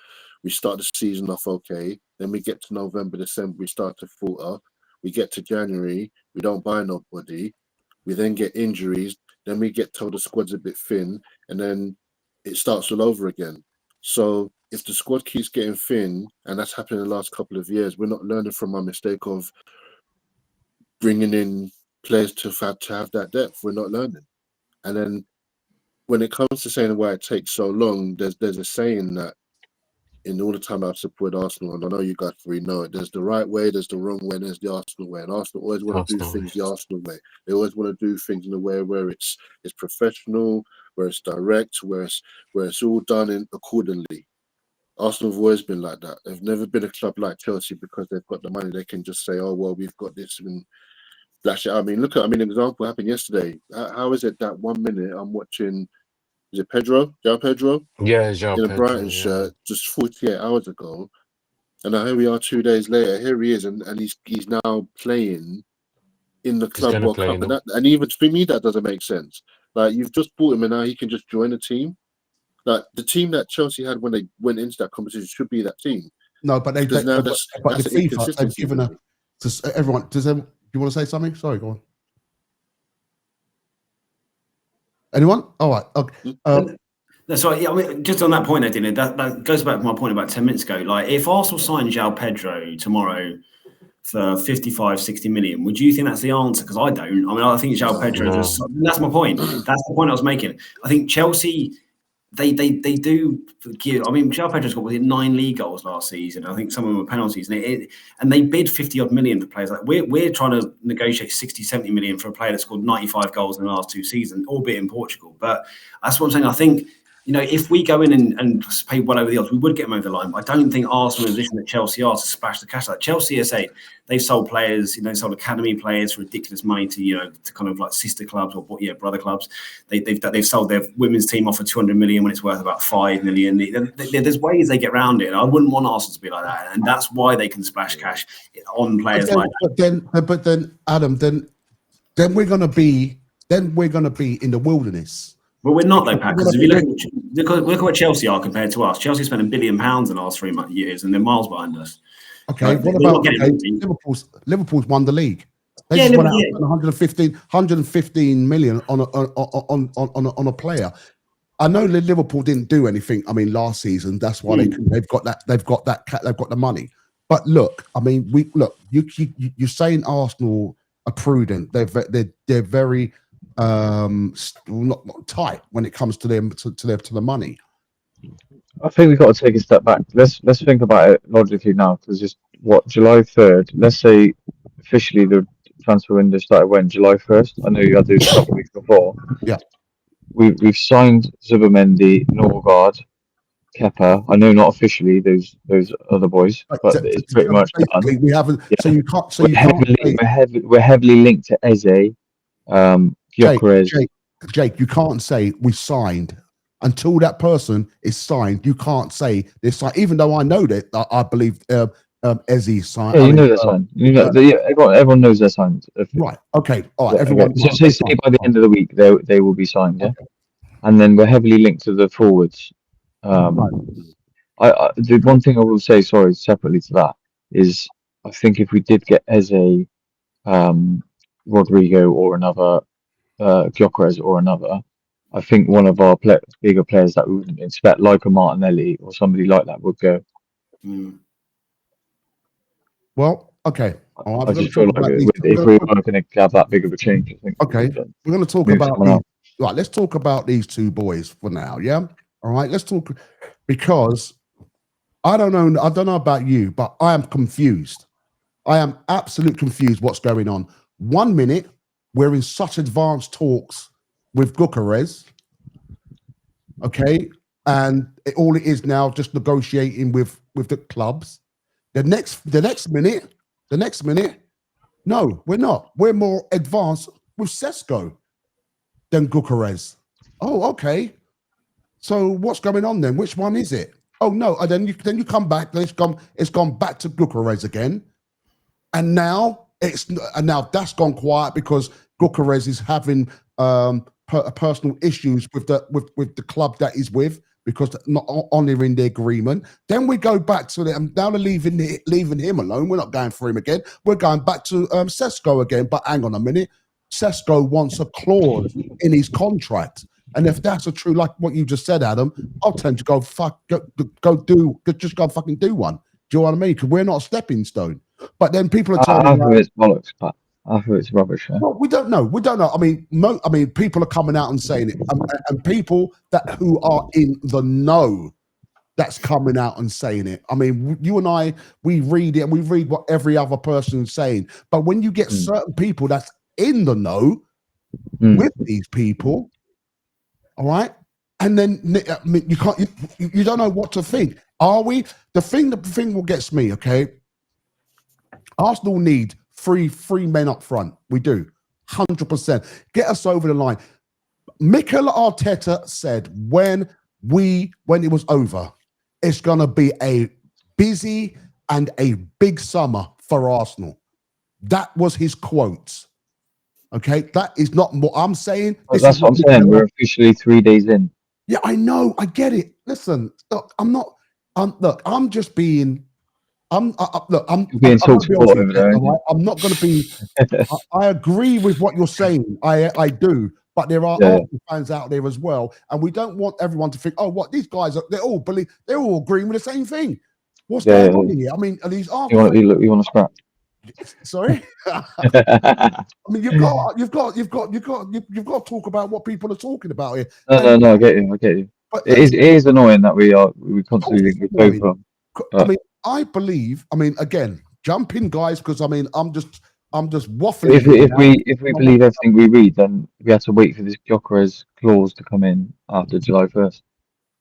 We start the season off okay, then we get to November, December, we start to falter. We get to January, we don't buy nobody. We then get injuries. Then we get told the squad's a bit thin, and then it starts all over again. So if the squad keeps getting thin, and that's happened in the last couple of years, we're not learning from our mistake of bringing in players to have that depth. We're not learning. And then when it comes to saying why it takes so long, there's a saying that in all the time I've supported Arsenal, and I know you guys already know it, there's the right way, there's the wrong way, and there's the Arsenal way. And Arsenal always want to do things the Arsenal way. They always want to do things in a way where it's professional, where it's direct, where it's all done in accordingly. Arsenal have always been like that. They've never been a club like Chelsea because they've got the money. They can just say, oh, well, we've got this and flash it. An example happened yesterday. How is it that 1 minute I'm watching, is it Pedro? João Pedro? Yeah, João in a Pedro, Brighton shirt just 48 hours ago. And now here we are 2 days later. Here he is, and he's now playing in the Club World Cup. And even for me, that doesn't make sense. Like, you've just bought him and now he can just join a team. Like the team that Chelsea had when they went into that competition should be that team. No, but Because now but that's the an FIFA they've inconsistency. given her to everyone. Do you want to say something? Sorry, go on. Anyone? All right. Okay. That's right. Yeah, I mean, just on that point, I didn't. That goes back to my point about 10 minutes ago. Like, if Arsenal signed João Pedro tomorrow for 55, 60 million, would you think that's the answer? Because I don't. I mean, I think João Pedro just. That's my point. That's the point I was making. I think Chelsea. They do give. I mean, João Pedro's got within 9 league goals last season. I think some of them were penalties, and they bid 50 odd million for players. Like we're trying to negotiate 60, 70 million for a player that scored 95 goals in the last 2 seasons, albeit in Portugal. But that's what I'm saying. I think, you know, if we go in and pay well over the odds, we would get them over the line. But I don't think Arsenal in the position that Chelsea are to splash the cash. Like Chelsea, they've sold players, you know, sold academy players for ridiculous money to, you know, to kind of like sister clubs or brother clubs. They've sold their women's team off for 200 million when it's worth about 5 million. There's ways they get around it. And I wouldn't want Arsenal to be like that, and that's why they can splash cash on players like that. But then, Adam, then we're gonna be in the wilderness. Well, we're not though, Pat, because if you look at what Chelsea are compared to us, Chelsea spent £1 billion in the last 3 years, and they're miles behind us. Okay, what about Liverpool's won the league? They just went out and 115 million on a player. I know Liverpool didn't do anything. I mean, last season, that's why they've got the money. But look, I mean, you're saying Arsenal are prudent. They're very not tight when it comes to them to the money. I think we've got to take a step back. Let's think about it logically now, because it's July 3rd. Let's say officially the transfer window started when July 1st. I know you had to do a couple of weeks before. Yeah, we've signed Zubimendi, Norgard, Kepa. I know not officially those other boys, but it's pretty much done. We haven't. Yeah. So you can't. So we're heavily linked to Eze. Jake, you can't say we signed until that person is signed. You can't say they're signed, even though I know that I believe Eze signed. Yeah, you know they're signed. You know, everyone knows they're signed. Right. Okay. All right. Yeah, everyone. Okay. So say by the end of the week they will be signed. Yeah. Okay. And then we're heavily linked to the forwards. Right. The one thing I will say, sorry, separately to that, is I think if we did get Eze, Rodrigo, or another Gyökeres or another, I think one of our bigger players that we wouldn't expect, like a Martinelli or somebody like that, would go. Well, okay. I just feel like if we weren't going to have that big of a change, I think. Okay, we're going to talk about these. Right, let's talk about these 2 boys for now. Yeah. All right. Let's talk, because I don't know about you, but I am confused. I am absolutely confused. What's going on? 1 minute we're in such advanced talks with Gyökeres, okay, and all it is now just negotiating with the clubs. The next minute, no, we're not. We're more advanced with Sesko than Gyökeres. Oh, okay. So what's going on then? Which one is it? Oh no, and then you come back. Then it's gone back to Gyökeres again, and now that's gone quiet because Gyökeres is having personal issues with the club that he's with, because not honouring the agreement. Then we go back to them. Now they're leaving him alone. We're not going for him again. We're going back to Sesko again. But hang on a minute. Sesko wants a clause in his contract. And if that's a true, like what you just said, Adam, I'll tend to go fucking do one. Do you know what I mean? Because we're not a stepping stone. But then people are telling me it's bollocks, Pat. I thought it's rubbish. Yeah? Well, we don't know. I mean, people are coming out and saying it, and people who are in the know, that's coming out and saying it. I mean, you and I, we read it and we read what every other person's saying. But when you get certain people that's in the know with these people, all right, and then I mean, you don't know what to think. Are we? The thing what gets me, okay? Arsenal need three men up front. We do, 100%. Get us over the line. Mikel Arteta said when it was over, it's gonna be a busy and a big summer for Arsenal. That was his quotes. Okay, that is not what I'm saying. That's what I'm saying. We're officially 3 days in. Yeah, I know. I get it. Listen, look, I'm not. Look, I'm just being. Look, I'm being I'm talked gonna be about honest with over you, there. all right? I'm not going to be. I agree with what you're saying. I do, but there are Yeah. Arsenal fans out there as well, and we don't want everyone to think, oh, what these guys are. They're all agreeing with the same thing. What's going on here? I mean, are these Arsenal fans? You want to scrap? Sorry. I mean, you've got to talk about what people are talking about here. No, I get you. But It is annoying that we constantly it's go annoying. from. I mean, I believe. I mean, again, jump in, guys, because I mean, I'm just waffling. If we believe everything we read, then we have to wait for this Gyökeres clause to come in after July 1st.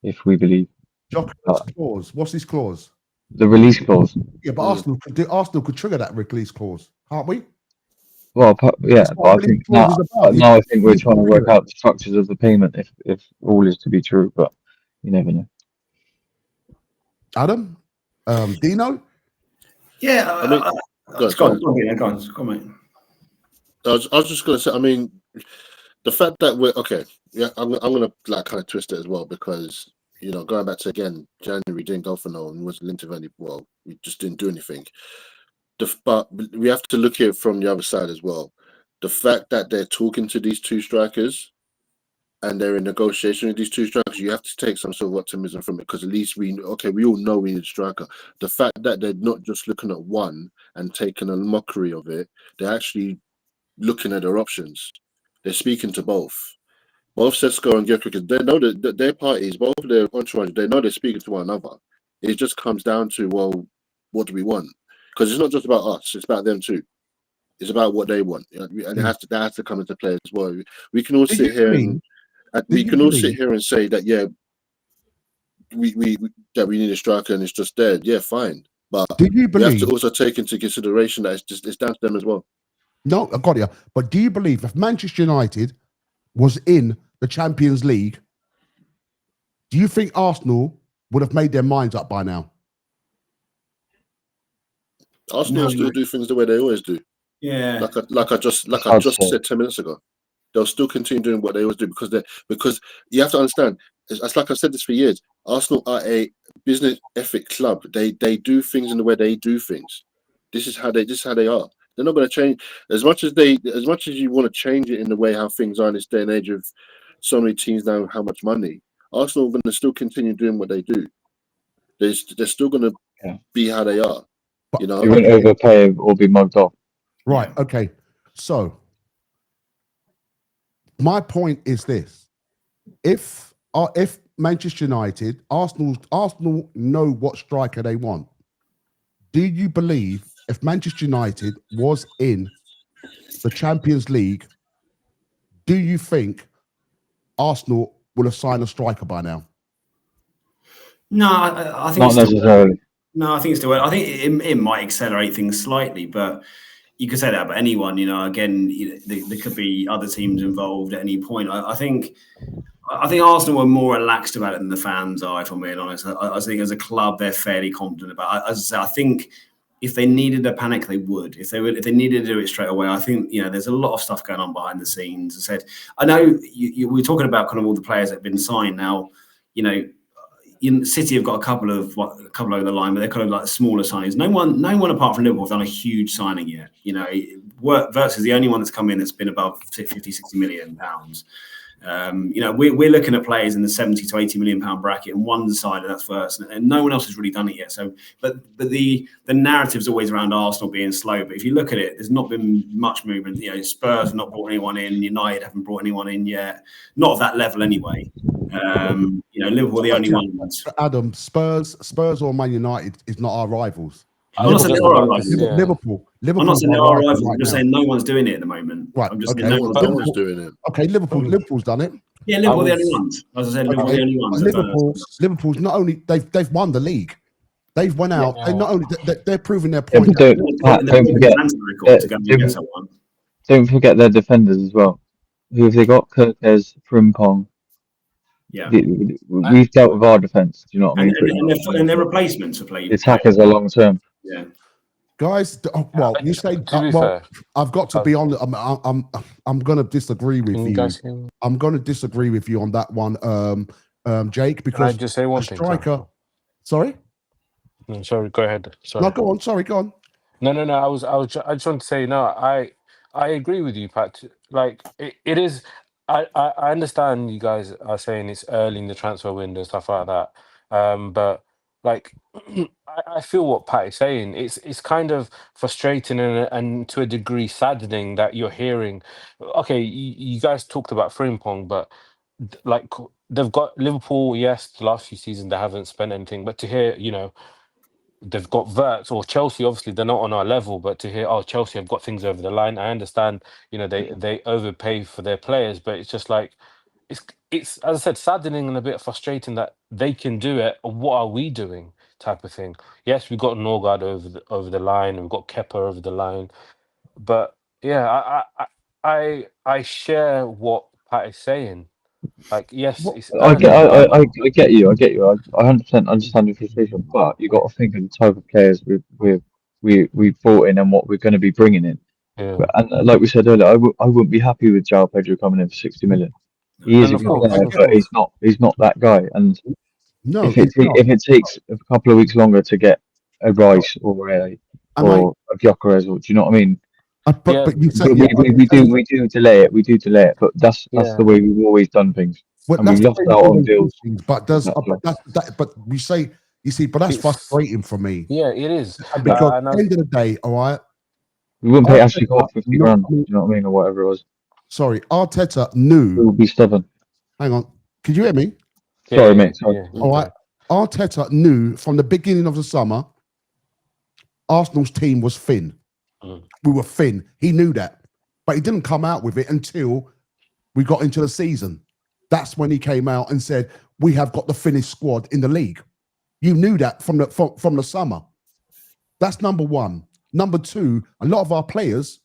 If we believe Gyökeres clause, what's his clause? the release clause. Yeah, but Arsenal could trigger that release clause, can't we? Well, yeah, That's but what I a release think clause is about. now I think we're You trying to can work trigger it. out the structures of the payment if all is to be true, but you never know. Adam, Dino. Yeah, I mean, go on, mate. I was just going to say, I mean, the fact that we're okay, yeah, I'm going to like kind of twist it as well because going back to again January didn't go for no one, was linked to any. Well, we just didn't do anything. But we have to look at it from the other side as well. The fact that they're talking to these two strikers and they're in negotiation with these two strikers, you have to take some sort of optimism from it because at least we all know we need a striker. The fact that they're not just looking at one and taking a mockery of it, they're actually looking at their options. They're speaking to both. Both Sesko and Gyökeres, because they know that their parties, both of their entourage, they know they're speaking to one another. It just comes down to, well, what do we want? Because it's not just about us; it's about them too. It's about what they want, and that has to come into play as well. We can all sit here and say that we need a striker and it's just dead. Yeah, fine, but Do you we have to believe? also take into consideration that it's down to them as well. No, I got you. But do you believe if Manchester United was in the Champions League, do you think Arsenal would have made their minds up by now? Arsenal still do things the way they always do. Yeah, like I just said 10 minutes ago. They'll still continue doing what they always do because you have to understand. It's like I've said this for years. Arsenal are a business ethic club. They do things in the way they do things. This is how they are. They're not going to change as much as you want to change it in the way how things are in this day and age of so many teams now with how much money. Arsenal are going to still continue doing what they do. They're still going to be how they are. You won't overpay or be mugged off. Right. Okay. So my point is this: if Manchester United, Arsenal know what striker they want, do you believe if Manchester United was in the Champions League, do you think Arsenal will have signed a striker by now? No, I think not necessarily. No, I think it's still. I think it might accelerate things slightly, but you could say that about anyone. Again, there could be other teams involved at any point. I think Arsenal were more relaxed about it than the fans are, if I'm being honest. I think as a club, they're fairly confident about it. As I say, I think if they needed a panic, they would. If they needed to do it straight away, I think there's a lot of stuff going on behind the scenes. I said, I know we're talking about kind of all the players that have been signed now. City have got a couple over the line, but they're kind of like smaller signings. No one apart from Liverpool have done a huge signing yet. Versus the only one that's come in that's been above 50, 60 million pounds. We're looking at players in the 70 to 80 million pound bracket, and one side of that's first, and no one else has really done it yet. So, but the narrative's always around Arsenal being slow. But if you look at it, there's not been much movement. Spurs have not brought anyone in. United haven't brought anyone in yet. Not of that level anyway. Liverpool are the only ones. Adam, Spurs or Man United is not our rivals. I'm not saying they are our rivals. Liverpool. I'm not saying they are our rivals. I'm just saying no one's doing it at the moment. Right. I'm just okay. saying no one's doing it. Okay, Liverpool's done it. Yeah, Liverpool are the only ones. As I said, Liverpool are the only ones. Liverpool's not only they've won the league. They've went out. Yeah. They're not only they're proving their point. Don't forget their defenders as well. Who have they got? Kirkes, Frimpong. Yeah, we've dealt with our defense. Do you know what I mean? And their replacements are playing. Attackers are long term. Yeah, guys. Well, you say. I've got to be on. I'm going to disagree with you. I'm going to disagree with you on that one. Jake, Can I because just say one a thing? striker. Sorry. No, sorry. Go ahead. Sorry. No, go on. Sorry, go on. No. I just want to say no. I agree with you, Pat. Like it is. I understand you guys are saying it's early in the transfer window and stuff like that. But like I feel what Pat is saying. It's kind of frustrating and to a degree saddening that you're hearing. Okay, you guys talked about Frimpong, but like they've got Liverpool. Yes, the last few seasons they haven't spent anything, but to hear they've got Verts or Chelsea. Obviously, they're not on our level, but to hear, oh, Chelsea have got things over the line. I understand, they overpay for their players, but it's just like it's as I said, saddening and a bit frustrating that they can do it. What are we doing? Type of thing. Yes, we've got Norgard over the line, and we've got Kepa over the line, but yeah, I share what Pat is saying. Like, yes, it's I early, get, but I get you. I get you. I 100% understand your frustration, but you got to think of the type of players we brought in and what we're going to be bringing in. yeah, And like we said earlier, I wouldn't be happy with João Pedro coming in for 60 million. He is and a of good course, player, of but course, he's not that guy. And No, he's not. if it takes a couple of weeks longer to get a Rice or Am I? a Gyökeres, or do you know what I mean? yeah, But you say, We, yeah, we do delay it. We do delay it, but that's the yeah. way we've always done things, well, and that's we've the lost way we out on always do deals. things. But Exactly. but we say, you see, but that's It's frustrating for me. yeah, it is. And because And at the end of the day, all right, We wouldn't pay Ashley Cole Arteta, 50 no, grand. I mean, Do you know what I mean, or whatever it was. sorry, Arteta We knew. would be stubborn. Hang on, could you hear me? Sorry, mate. Sorry. All right, Arteta knew from the beginning of the summer, Arsenal's team was thin. Mm. We were thin. He knew that, but he didn't come out with it until we got into the season. That's when he came out and said, "We have got the thinnest squad in the league." You knew that from the summer. That's number one. Number two, a lot of our players,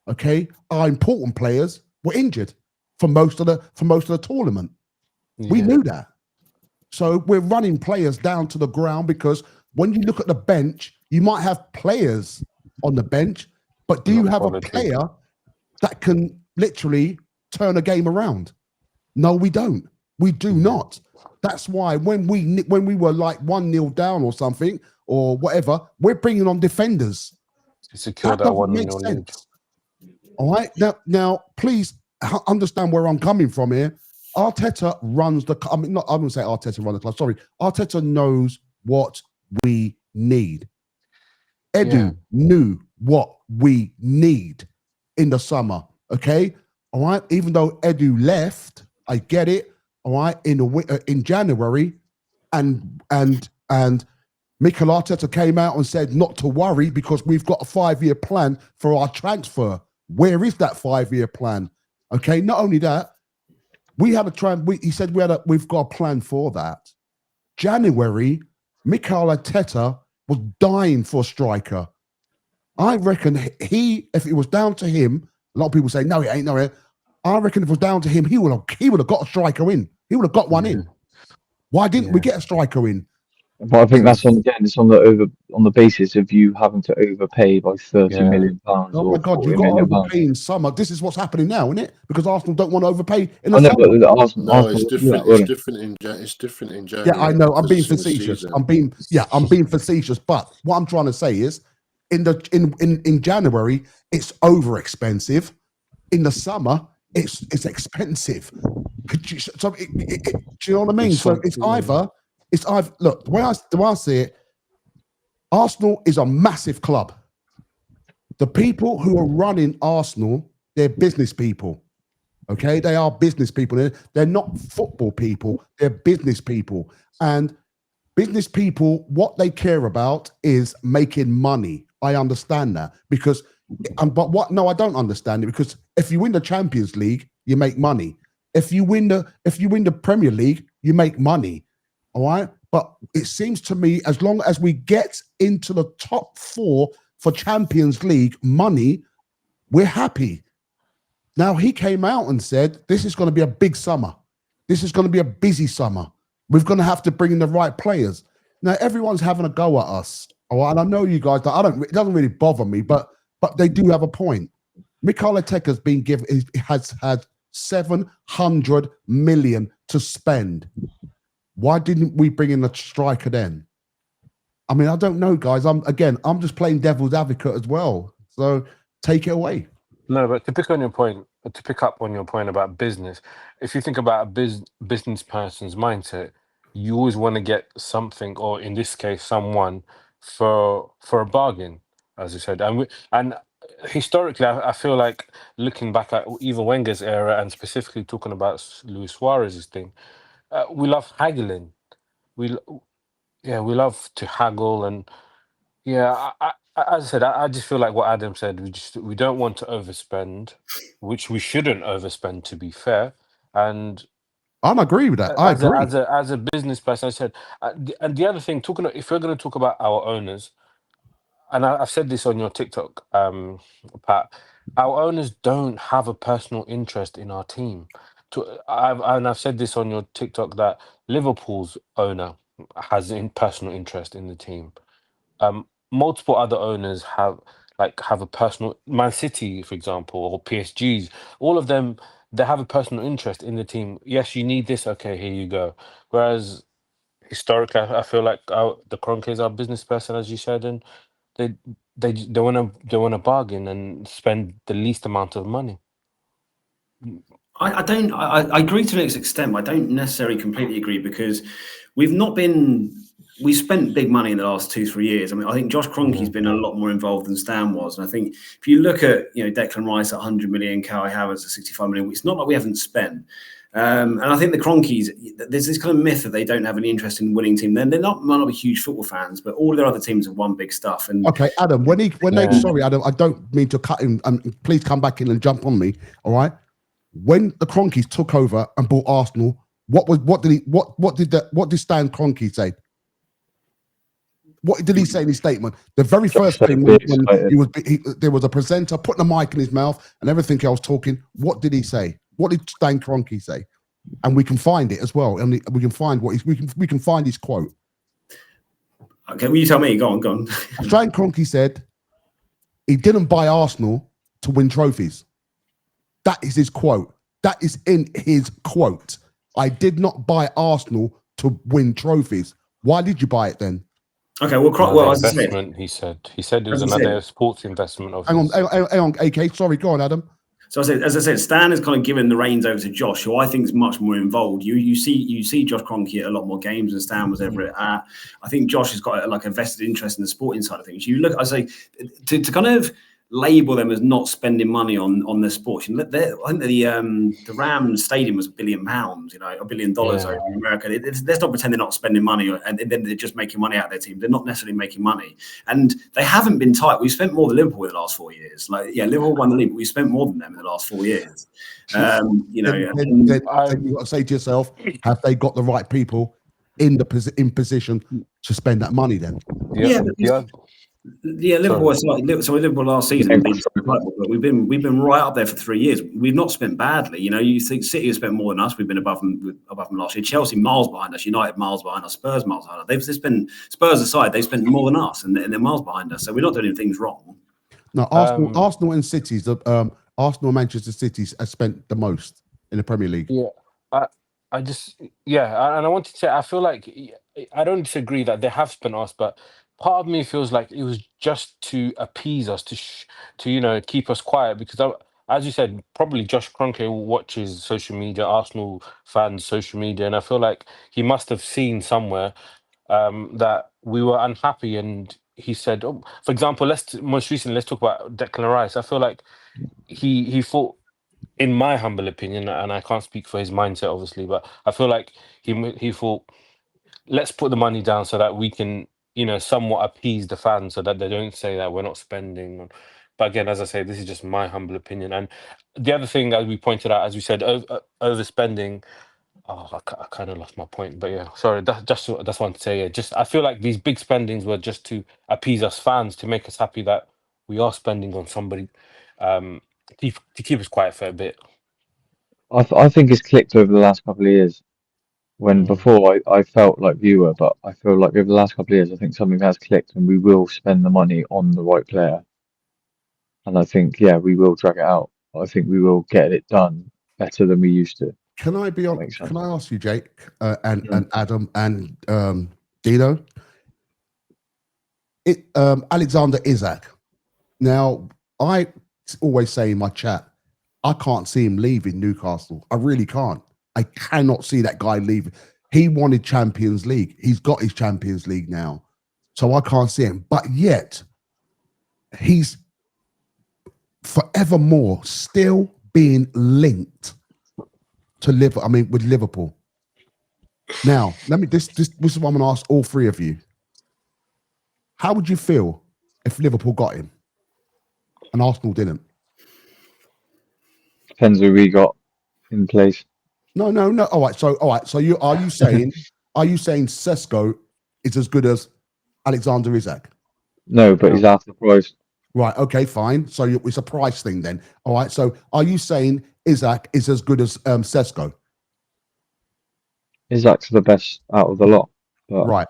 okay, our important players were injured for most of the tournament. We Yeah, knew that. So we're running players down to the ground because when you look at the bench, you might have players on the bench, but do you not have a quality. player that can literally turn a game around? No, we don't. We do not. That's why when we were like 1-0 down or something or whatever, we're bringing on defenders. To secure That that doesn't make 1-0 lead. sense. All right. Now, please understand where I'm coming from here. Arteta runs the. I mean, not. I wouldn't say Arteta runs the club. Sorry, Arteta knows what we need. Edu Yeah. knew what we need in the summer. Okay. All right. Even though Edu left, I get it. All right. In January, and Mikel Arteta came out and said not to worry because we've got a 5-year plan for our transfer. Where is that 5-year plan? Okay. Not only that, we had a he said we've got a plan for that. January, Mikel Arteta was dying for a striker. I reckon if it was down to him, a lot of people say no, it ain't no. I reckon if it was down to him, he would have got a striker in. He would have got one in. Why didn't we get a striker in? But I think that's it's on the basis of you having to overpay by 30 million pounds Oh or my God, 40 you've got to million pounds. overpay in summer. This is what's happening now, isn't it? Because Arsenal don't want to overpay in the I know, summer. but Arsenal No, it's wouldn't do different. that, would It's they? different it's different in Yeah, January. I know. I'm because being it's in the facetious. season. I'm being facetious. But what I'm trying to say is, in January, it's over expensive. In the summer, it's expensive. Do you know what I mean? So it's either look, the way I see it, Arsenal is a massive club. The people who are running Arsenal, they're business people. Okay, they are business people. They're not football people. They're business people. And business people, what they care about is making money. I understand that no, I don't understand it because if you win the Champions League, you make money. If you win the Premier League, you make money. All right. But it seems to me, as long as we get into the top 4 for Champions League money, we're happy. Now, he came out and said, this is going to be a big summer. This is going to be a busy summer. We're going to have to bring in the right players. Now, everyone's having a go at us. All right? And I know you guys, it doesn't really bother me, but they do have a point. Mikel Arteta's has had 700 million to spend. Why didn't we bring in a striker then? I mean, I don't know, guys. I'm just playing devil's advocate as well. So take it away. No, but to pick up on your point about business, if you think about a business person's mindset, you always want to get something, or in this case, someone for a bargain, as you said. And historically, I feel like looking back at even Wenger's era, and specifically talking about Luis Suarez's thing, we love haggling. We we love to haggle, and as I said, I just feel like what Adam said. We don't want to overspend, which we shouldn't overspend, to be fair. And I agree with that. I agree. as a business person, I said, and the other thing, if we're going to talk about our owners, and I've said this on your TikTok, Pat, our owners don't have a personal interest in our team. I've said this on your TikTok that Liverpool's owner has personal interest in the team. Multiple other owners have a personal, Man City, for example, or PSG's. All of them, they have a personal interest in the team. Yes, you need this. Okay, here you go. Whereas historically, I feel like the Kroenkes are a business person, as you said, and they they want to bargain and spend the least amount of money. I don't. I agree to an extent. I don't necessarily completely agree, because we've not been. We spent big money in the last 2-3 years. I mean, I think Josh Kroenke's been a lot more involved than Stan was, and I think if you look at Declan Rice at 100 million, Kai Havertz at 65 million, it's not like we haven't spent. And I think the Kroenkes, there's this kind of myth that they don't have any interest in winning team. Then might not be huge football fans, but all their other teams have won big stuff. And okay, Adam, sorry, Adam, I don't mean to cut him. Please come back in and jump on me. All right. When the Kroenkes took over and bought Arsenal, what did Stan Kroenke say? What did he say in his statement? The very first thing when there was a presenter putting a mic in his mouth and everything else talking. What did he say? What did Stan Kroenke say? And we can find it as well, and we can find we can find his quote. Okay, will you tell me? Go on. Stan Kroenke said he didn't buy Arsenal to win trophies. That is his quote. That is in his quote. I did not buy Arsenal to win trophies. Why did you buy it then? Okay, well, investment. He said it was another sports investment. Hang on, AK. Sorry, go on, Adam. So as I said, Stan has kind of given the reins over to Josh, who I think is much more involved. You see Josh Kroenke at a lot more games than Stan was ever at. I think Josh has got a vested interest in the sporting side of things. You look, I say, to kind of label them as not spending money on their sports. I think the Rams stadium was £1 billion, $1 billion over in America. Let's not pretend they're not spending money and then they're just making money out of their team. They're not necessarily making money, and they haven't been tight. We've spent more than Liverpool in the last 4 years. Liverpool won the league, but we spent more than them in the last 4 years. Then you got to say to yourself, have they got the right people in position to spend that money? Then Liverpool. So Liverpool last season, but we've been right up there for 3 years. We've not spent badly. You think City have spent more than us. We've been above them last year. Chelsea miles behind us. United miles behind us. Spurs miles behind us. They've spent, Spurs aside, they've spent more than us, and they're miles behind us. So we're not doing things wrong. No, Arsenal and City's Arsenal and Manchester City have spent the most in the Premier League. Yeah, and I wanted to say, I feel like I don't disagree that they have spent us, but part of me feels like it was just to appease us, to keep us quiet, because as you said, probably Josh Kroenke watches social media, Arsenal fans' social media, and I feel like he must have seen somewhere that we were unhappy, and he said, for example, let's talk about Declan Rice. I feel like he thought, in my humble opinion, and I can't speak for his mindset, obviously, but I feel like he thought, let's put the money down so that we can, somewhat appease the fans, so that they don't say that we're not spending. But again, as I say, this is just my humble opinion. And the other thing, as we pointed out, as we said, overspending. I kind of lost my point, but yeah, sorry. That's what I want to say. Yeah, just I feel like these big spendings were just to appease us fans, to make us happy that we are spending on somebody, to keep us quiet for a bit. I think it's clicked over the last couple of years. When before I felt like viewer, but I feel like over the last couple of years, I think something has clicked, and we will spend the money on the right player. And I think, we will drag it out. I think we will get it done better than we used to. Can I be on? Makes sense. Can I ask you, Jake, and Adam and Dino? Alexander Isak. Now, I always say in my chat, I can't see him leaving Newcastle. I really can't. I cannot see that guy leaving. He wanted Champions League. He's got his Champions League now. So I can't see him. But yet, he's forevermore still being linked to Liverpool. I mean, with Liverpool. Now, this is what I'm going to ask all three of you. How would you feel if Liverpool got him and Arsenal didn't? Depends who we got in place. No. All right. So are you saying Sesko is as good as Alexander Isak? No, but he's half the price. Right. Okay. Fine. So it's a price thing then. All right. So are you saying Isak is as good as Sesko? Isak's the best out of the lot. But Right.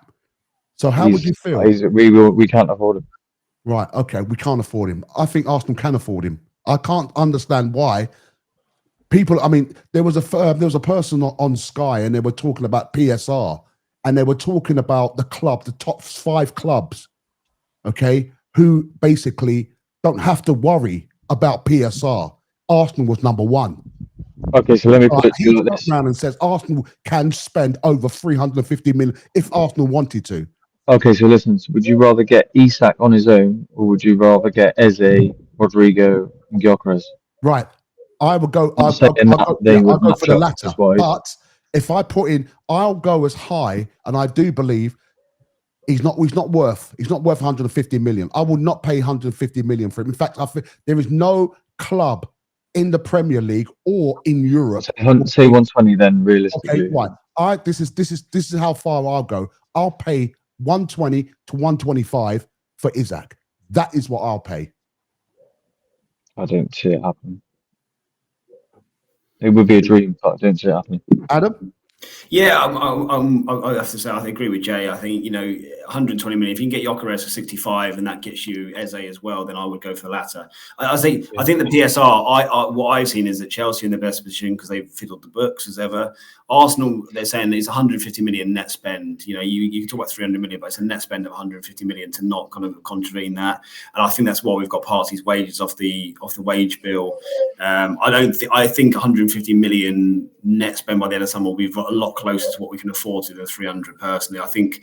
So how would you feel? We can't afford him. Right. Okay. We can't afford him. I think Arsenal can afford him. I can't understand why people. I mean, there was a person on Sky, and they were talking about PSR, and they were talking about the top 5 clubs, okay, who basically don't have to worry about PSR. Arsenal was number 1. Okay, so let me put it to He you like comes this. around and says Arsenal can spend over 350 million if Arsenal wanted to. Okay, so listen, would you rather get Isak on his own, or would you rather get Eze, Rodrigo, and Gyökeres? Right. I would go. I'm I'll saying go match for the up latter. price-wise. But if I put in, I'll go as high, and I do believe he's not worth 150 million. I will not pay 150 million for him. In fact, I think there is no club in the Premier League or in Europe. Say 120 then, realistically. Okay, right. This is how far I'll go. I'll pay 120 to 125 for Isak. That is what I'll pay. I don't see it happen. It would be a dream, but I don't see it happening. Adam? Yeah, I have to say, I agree with Jay. I think, 120 million. If you can get Gyökeres for 65 and that gets you Eze as well, then I would go for the latter. I think the PSR, what I've seen is that Chelsea are in the best position because they've fiddled the books as ever. Arsenal, they're saying it's 150 million net spend. You can talk about 300 million, but it's a net spend of 150 million to not kind of contravene that. And I think that's why we've got Partey's wages off the wage bill. I think 150 million net spend by the end of summer will be a lot closer to what we can afford to than 300 personally. I think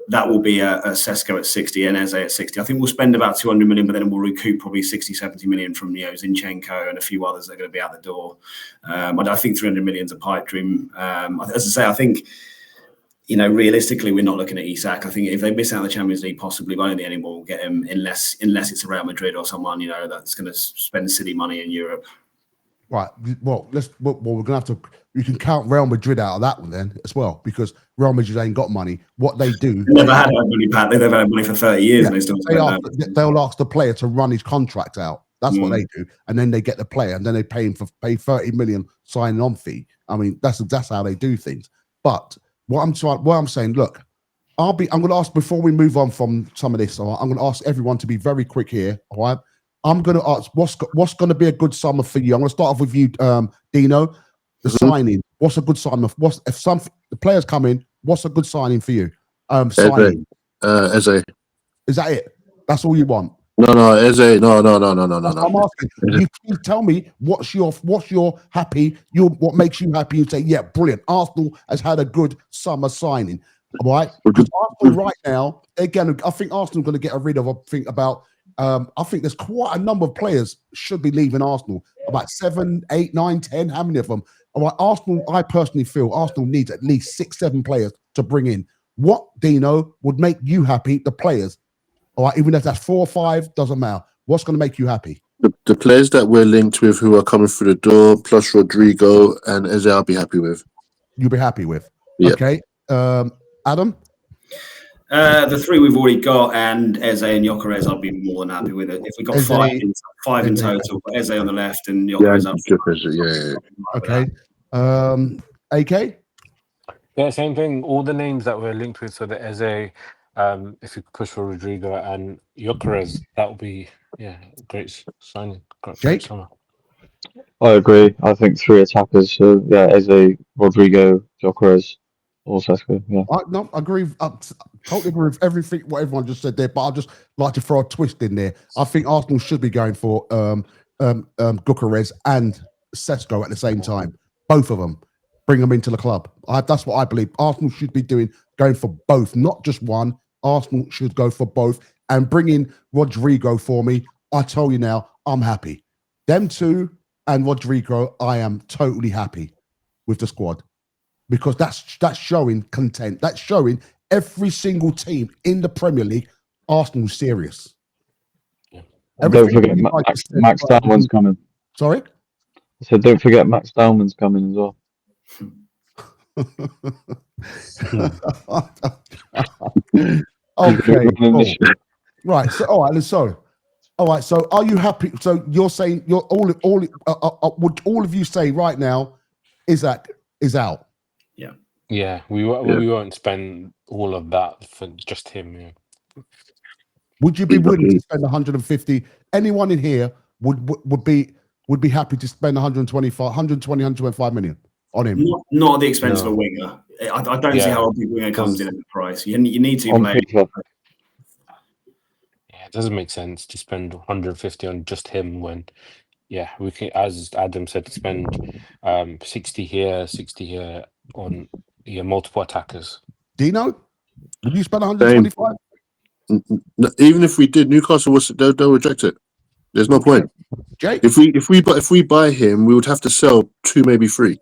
that will be a Sesko at 60 and Eze at 60. I think we'll spend about 200 million, but then we'll recoup probably 60, 70 million from Zinchenko and a few others that are going to be out the door. I think 300 million is a pipe dream. As I say, I think, realistically, we're not looking at Isak. I think if they miss out on the Champions League, possibly, but I don't think anyone will get him unless it's a Real Madrid or someone, that's going to spend silly money in Europe. Right. Well, we're gonna have to. You can count Real Madrid out of that one then as well, because Real Madrid ain't got money. What they do, they've never had money, Pat. They've never had money for 30 years, and they still. They'll ask the player to run his contract out. That's what they do, and then they get the player, and then they pay 30 million signing on fee. I mean, that's how they do things. But what I'm saying, look, I'm going to ask before we move on from some of this. I'm going to ask everyone to be very quick here. All right. I'm going to ask what's going to be a good summer for you. I'm going to start off with you, Dino. The signing. What's a good signing? If the players come in? What's a good signing for you? Signing. Eze. Is that it? That's all you want? No, Eze. No. I'm asking. You tell me what's your happy. What makes you happy? You say, yeah, brilliant. Arsenal has had a good summer signing. All right. Because Arsenal right now, again, I think Arsenal going to get rid of. I think there's quite a number of players should be leaving Arsenal. About 7, 8, 9, 10. How many of them? All right, Arsenal, I personally feel Arsenal needs at least 6, 7 players to bring in. What, Dino, would make you happy? The players. All right, even if that's 4 or 5, doesn't matter. What's going to make you happy? The players that we're linked with who are coming through the door, plus Rodrigo and Eze, I'll be happy with. You'll be happy with? Yeah. Okay. Adam? The 3 we've already got, and Eze and Gyökeres, I'll be more than happy with it. If we got five in total, Eze on the left and Gyökeres up. Yeah. Okay. AK? Yeah, same thing. All the names that we're linked with, so the Eze, if you push for Rodrigo and Gyökeres, that would be great signing. Great summer. I agree. I think 3 attackers. So yeah, Eze, Rodrigo, Gyökeres, or Sesko. Yeah. I agree. Totally agree with everything what everyone just said there. But I'd just like to throw a twist in there. I think Arsenal should be going for Gyökeres and Sesko at the same time. Both of them. Bring them into the club. That's what I believe. Arsenal should be going for both, not just one. Arsenal should go for both. And bring in Rodrigo for me. I tell you now, I'm happy. Them two and Rodrigo, I am totally happy with the squad. Because that's showing content. That's showing every single team in the Premier League, Arsenal's serious. And don't forget Max Dalman's coming. Sorry? I said don't forget Max Dalman's coming as well. Okay. Cool. Right. So all right. So are you happy? So you're saying you're would all of you say right now is out? Yeah, we won't spend all of that for just him. Yeah. Would you be willing to spend 150? Anyone in here would be happy to spend 125 million on him? Not at the expense of a winger. I don't see how a big winger comes in at the price. You need to play. Yeah, it doesn't make sense to spend 150 on just him when, we can, as Adam said, spend 60 here on multiple attackers. Dino, would you spend 125? Even if we did, Newcastle they'll reject it. There's no point. Jake, if we buy him, we would have to sell 2, maybe 3.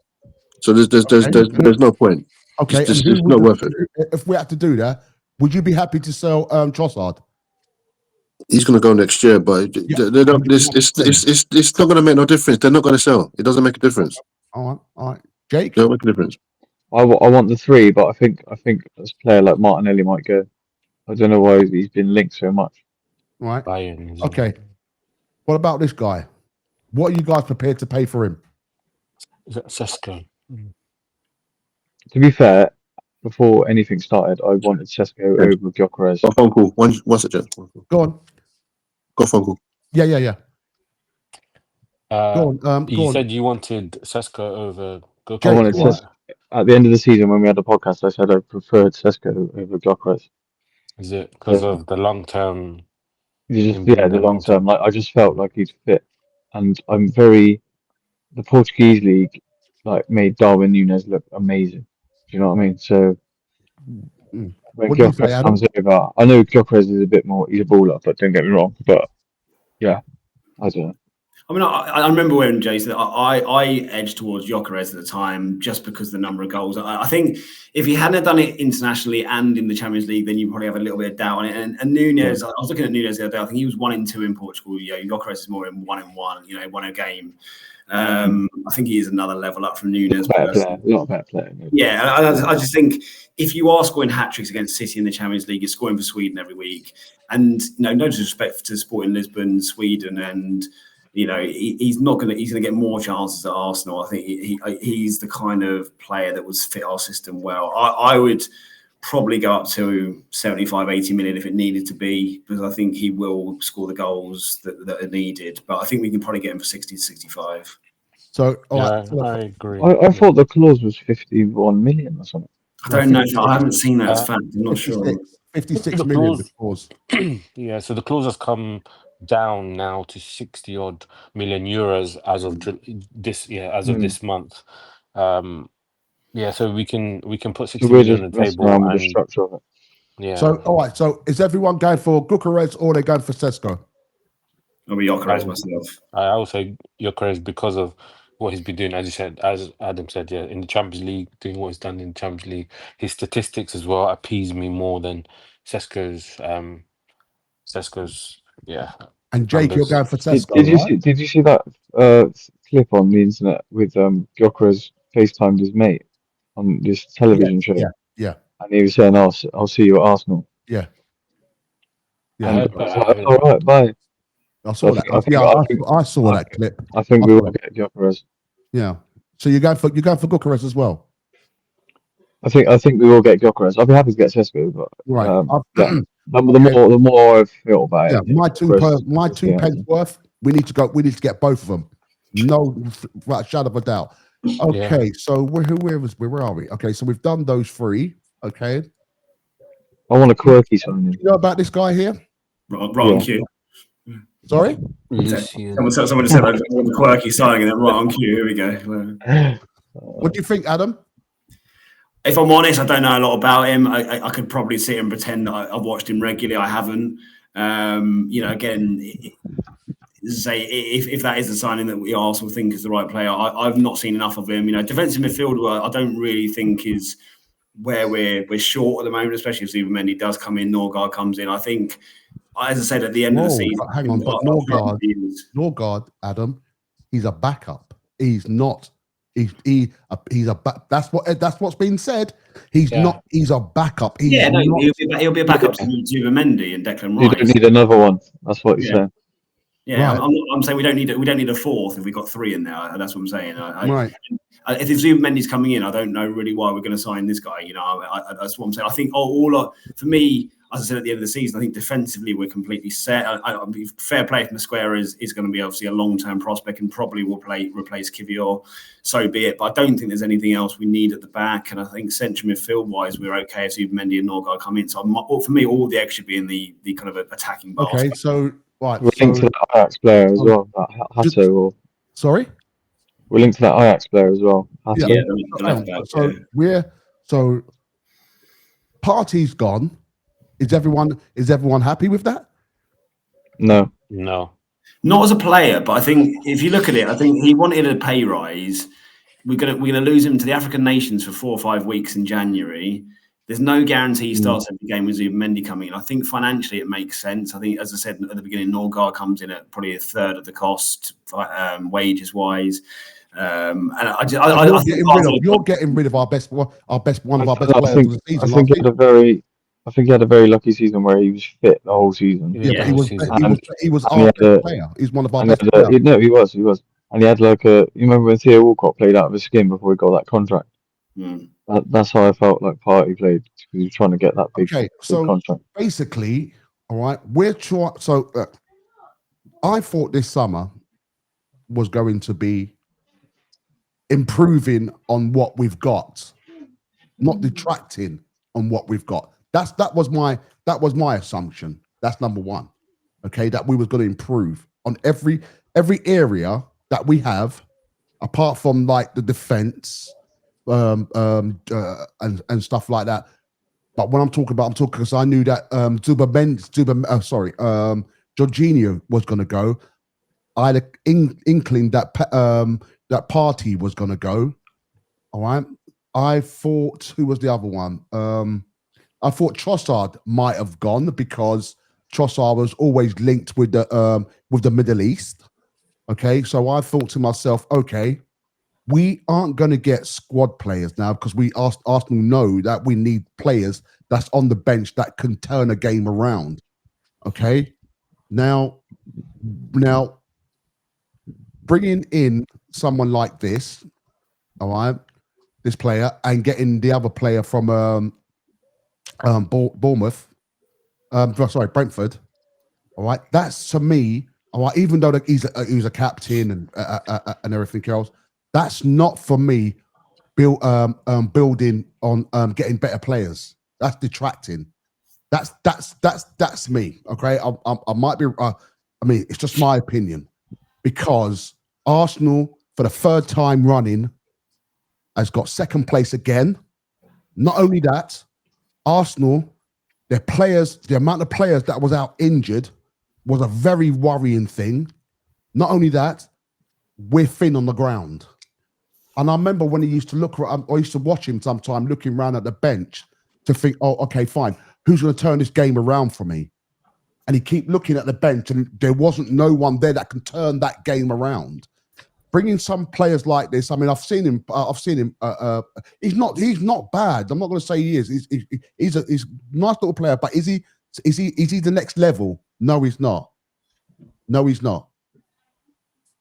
So there's no point. Okay, it's not worth it. If we had to do that, would you be happy to sell Trossard? He's going to go next year, but they don't. It's not going to make no difference. They're not going to sell. It doesn't make a difference. All right. Jake, don't make a difference. I want the 3, but I think a player like Martinelli might go. I don't know why he's been linked so much. Right. Okay. What about this guy? What are you guys prepared to pay for him? Sesko. To be fair, before anything started, I wanted Sesko over Gyökeres. Got a phone call. One second. Go on. Got a phone call. Yeah. Go on. You said you wanted Sesko over Gyökeres. I wanted Sesko. At the end of the season, when we had the podcast, I said I preferred Sesko over Gyökeres. Is it because of the long term? The long term. Like I just felt like he'd fit, and the Portuguese league made Darwin Núñez look amazing. Do you know what I mean? So when Gyökeres comes over, I know Gyökeres is a bit more. He's a baller, but don't get me wrong. But yeah, I don't know. I mean, I remember when Jay said I edged towards Gyökeres at the time just because of the number of goals. I think if he hadn't done it internationally and in the Champions League, then you probably have a little bit of doubt on it. And Núñez, I was looking at Núñez the other day. I think he was 1 in 2 in Portugal. Gyökeres is more in 1 in 1. 1 a game. I think he is another level up from Núñez. A lot better player. Yeah, I just think if you are scoring hat tricks against City in the Champions League, you're scoring for Sweden every week. And no disrespect to Sporting Lisbon, Sweden, and he's going to get more chances at Arsenal. I think he's the kind of player that would fit our system well. I would probably go up to 75, 80 million if it needed to be, because I think he will score the goals that are needed. But I think we can probably get him for 60 to 65. So I agree. I thought the clause was 51 million or something. I don't know. I haven't seen that as fact. I'm not sure. 56 million the clause. Yeah, so the clause has come down now to 60 odd million euros as of this month. So we can put 60 million on the table and the structure of it. Yeah. So all right, so is everyone going for Gyökeres or they're going for Sesko? I'll be Gyökeres myself. I will say Gyökeres because of what he's been doing, as Adam said, in the Champions League, doing what he's done in the Champions League. His statistics as well appease me more than Sesko's. And Jake, numbers. you're going for Sesko. Did you see that clip on the internet with Gyökeres FaceTimed his mate on this television show? Yeah. And he was saying, "I'll see you at Arsenal." Yeah. And all right, bye. I saw that. I saw that clip. I think we will get Gyökeres. Yeah. So you're going for Gyökeres as well. I think we will get Gyökeres. I'll be happy to get Sesko, but right. The more I feel about it. My two pence worth. We need to get both of them. No shadow of a doubt. Okay, so where are we? Okay, so we've done those three. Okay, I want a quirky signing. you know about this guy here? Right on Yeah. cue. Sorry. Someone said I want the quirky signing, and then right on cue. Here we go. What do you think, Adam? If I'm honest, I don't know a lot about him. I could probably sit and pretend that I've watched him regularly. I haven't. Again, say if that is the signing that we Arsenal think is the right player, I've not seen enough of him. Defensive midfielder, I don't really think is where we're short at the moment, especially if Zubimendi does come in, Norgard comes in. I think, as I said, at the end of the season, hang on, but Norgard, Adam, he's a backup. He's not. He's a back. That's what's been said. He's not. He's a backup. He'll be a backup to Zubimendi and Declan Rice. You don't need another one. That's what you're saying. Yeah, right. I'm saying we don't need a fourth if we got three in there. That's what I'm saying. Right. If Zubimendi's coming in, I don't know really why we're going to sign this guy. That's what I'm saying. I think for me, as I said at the end of the season, I think defensively we're completely set. Fair play from Square is going to be obviously a long-term prospect and probably will replace Kivior. So be it. But I don't think there's anything else we need at the back. And I think central midfield-wise, we're okay if Zubimendi and Norgard come in. So for me, all the extra being the kind of attacking basket. Okay, so right. We're linked to that Ajax player as well. Hato. Sorry. We're linked to that Ajax player as well. Yeah. So Partey's gone. Is everyone happy with that? No. Not as a player, but I think if you look at it, I think he wanted a pay rise. We're gonna lose him to the African nations for 4 or 5 weeks in January. There's no guarantee he starts every game with Zubimendi coming in. I think financially it makes sense. I think, as I said at the beginning, Norgard comes in at probably a third of the cost, wages wise. And you're getting rid of our best one of our best players of the season. I think he had a very lucky season where he was fit the whole season. Yeah, but he was our best player. He's one of our best players. No, he was. And he had you remember when Theo Walcott played out of his skin before he got that contract? That's how I felt like Partey played, because he was trying to get that big contract. Basically, all right, we're trying. So I thought this summer was going to be improving on what we've got, not detracting on what we've got. That was my assumption. That's number one. Okay, that we was going to improve on every area that we have, apart from like the defense, and stuff like that. But when I'm talking because I knew that Jorginho was going to go. I had an inkling that that Partey was going to go. All right. I thought, who was the other one? I thought Trossard might have gone because Trossard was always linked with the Middle East. Okay, so I thought to myself, okay, we aren't going to get squad players now because Arsenal know that we need players that's on the bench that can turn a game around. Okay, now bringing in someone like this, all right, this player, and getting the other player from Bournemouth, Brentford, all right, that's to me, all right, even though he's a captain and everything else, that's not for me building on getting better players. That's detracting. That's me. Okay, I might be. I mean, it's just my opinion, because Arsenal, for the third time running, has got second place again. Not only that, Arsenal, their players, the amount of players that was out injured was a very worrying thing. Not only that, we're thin on the ground. And I remember when he used to look, I used to watch him sometime looking around at the bench to think, oh, okay, fine. Who's going to turn this game around for me? And he keep looking at the bench, and there wasn't no one there that can turn that game around. Bringing some players like this, I mean, I've seen him. He's not bad. I'm not going to say he is. He's a nice little player, but is he the next level? No, he's not. No, he's not.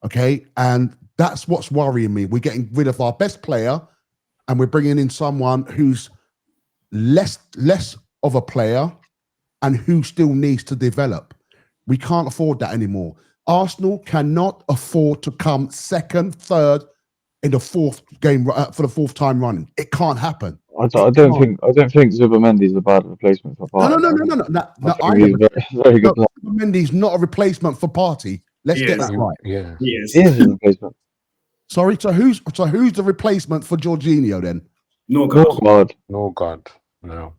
Okay, and that's what's worrying me. We're getting rid of our best player, and we're bringing in someone who's less of a player and who still needs to develop. We can't afford that anymore. Arsenal cannot afford to come second, third in the fourth game for the fourth time running. It can't happen. I don't think Zubimendi is a bad replacement for Partey. No. I think he's a very good player. Zubimendi's not a replacement for Partey. Let's get that right. Yeah. He is. He is a replacement. Sorry, so who's the replacement for Jorginho then? Norgard. Norgard. No.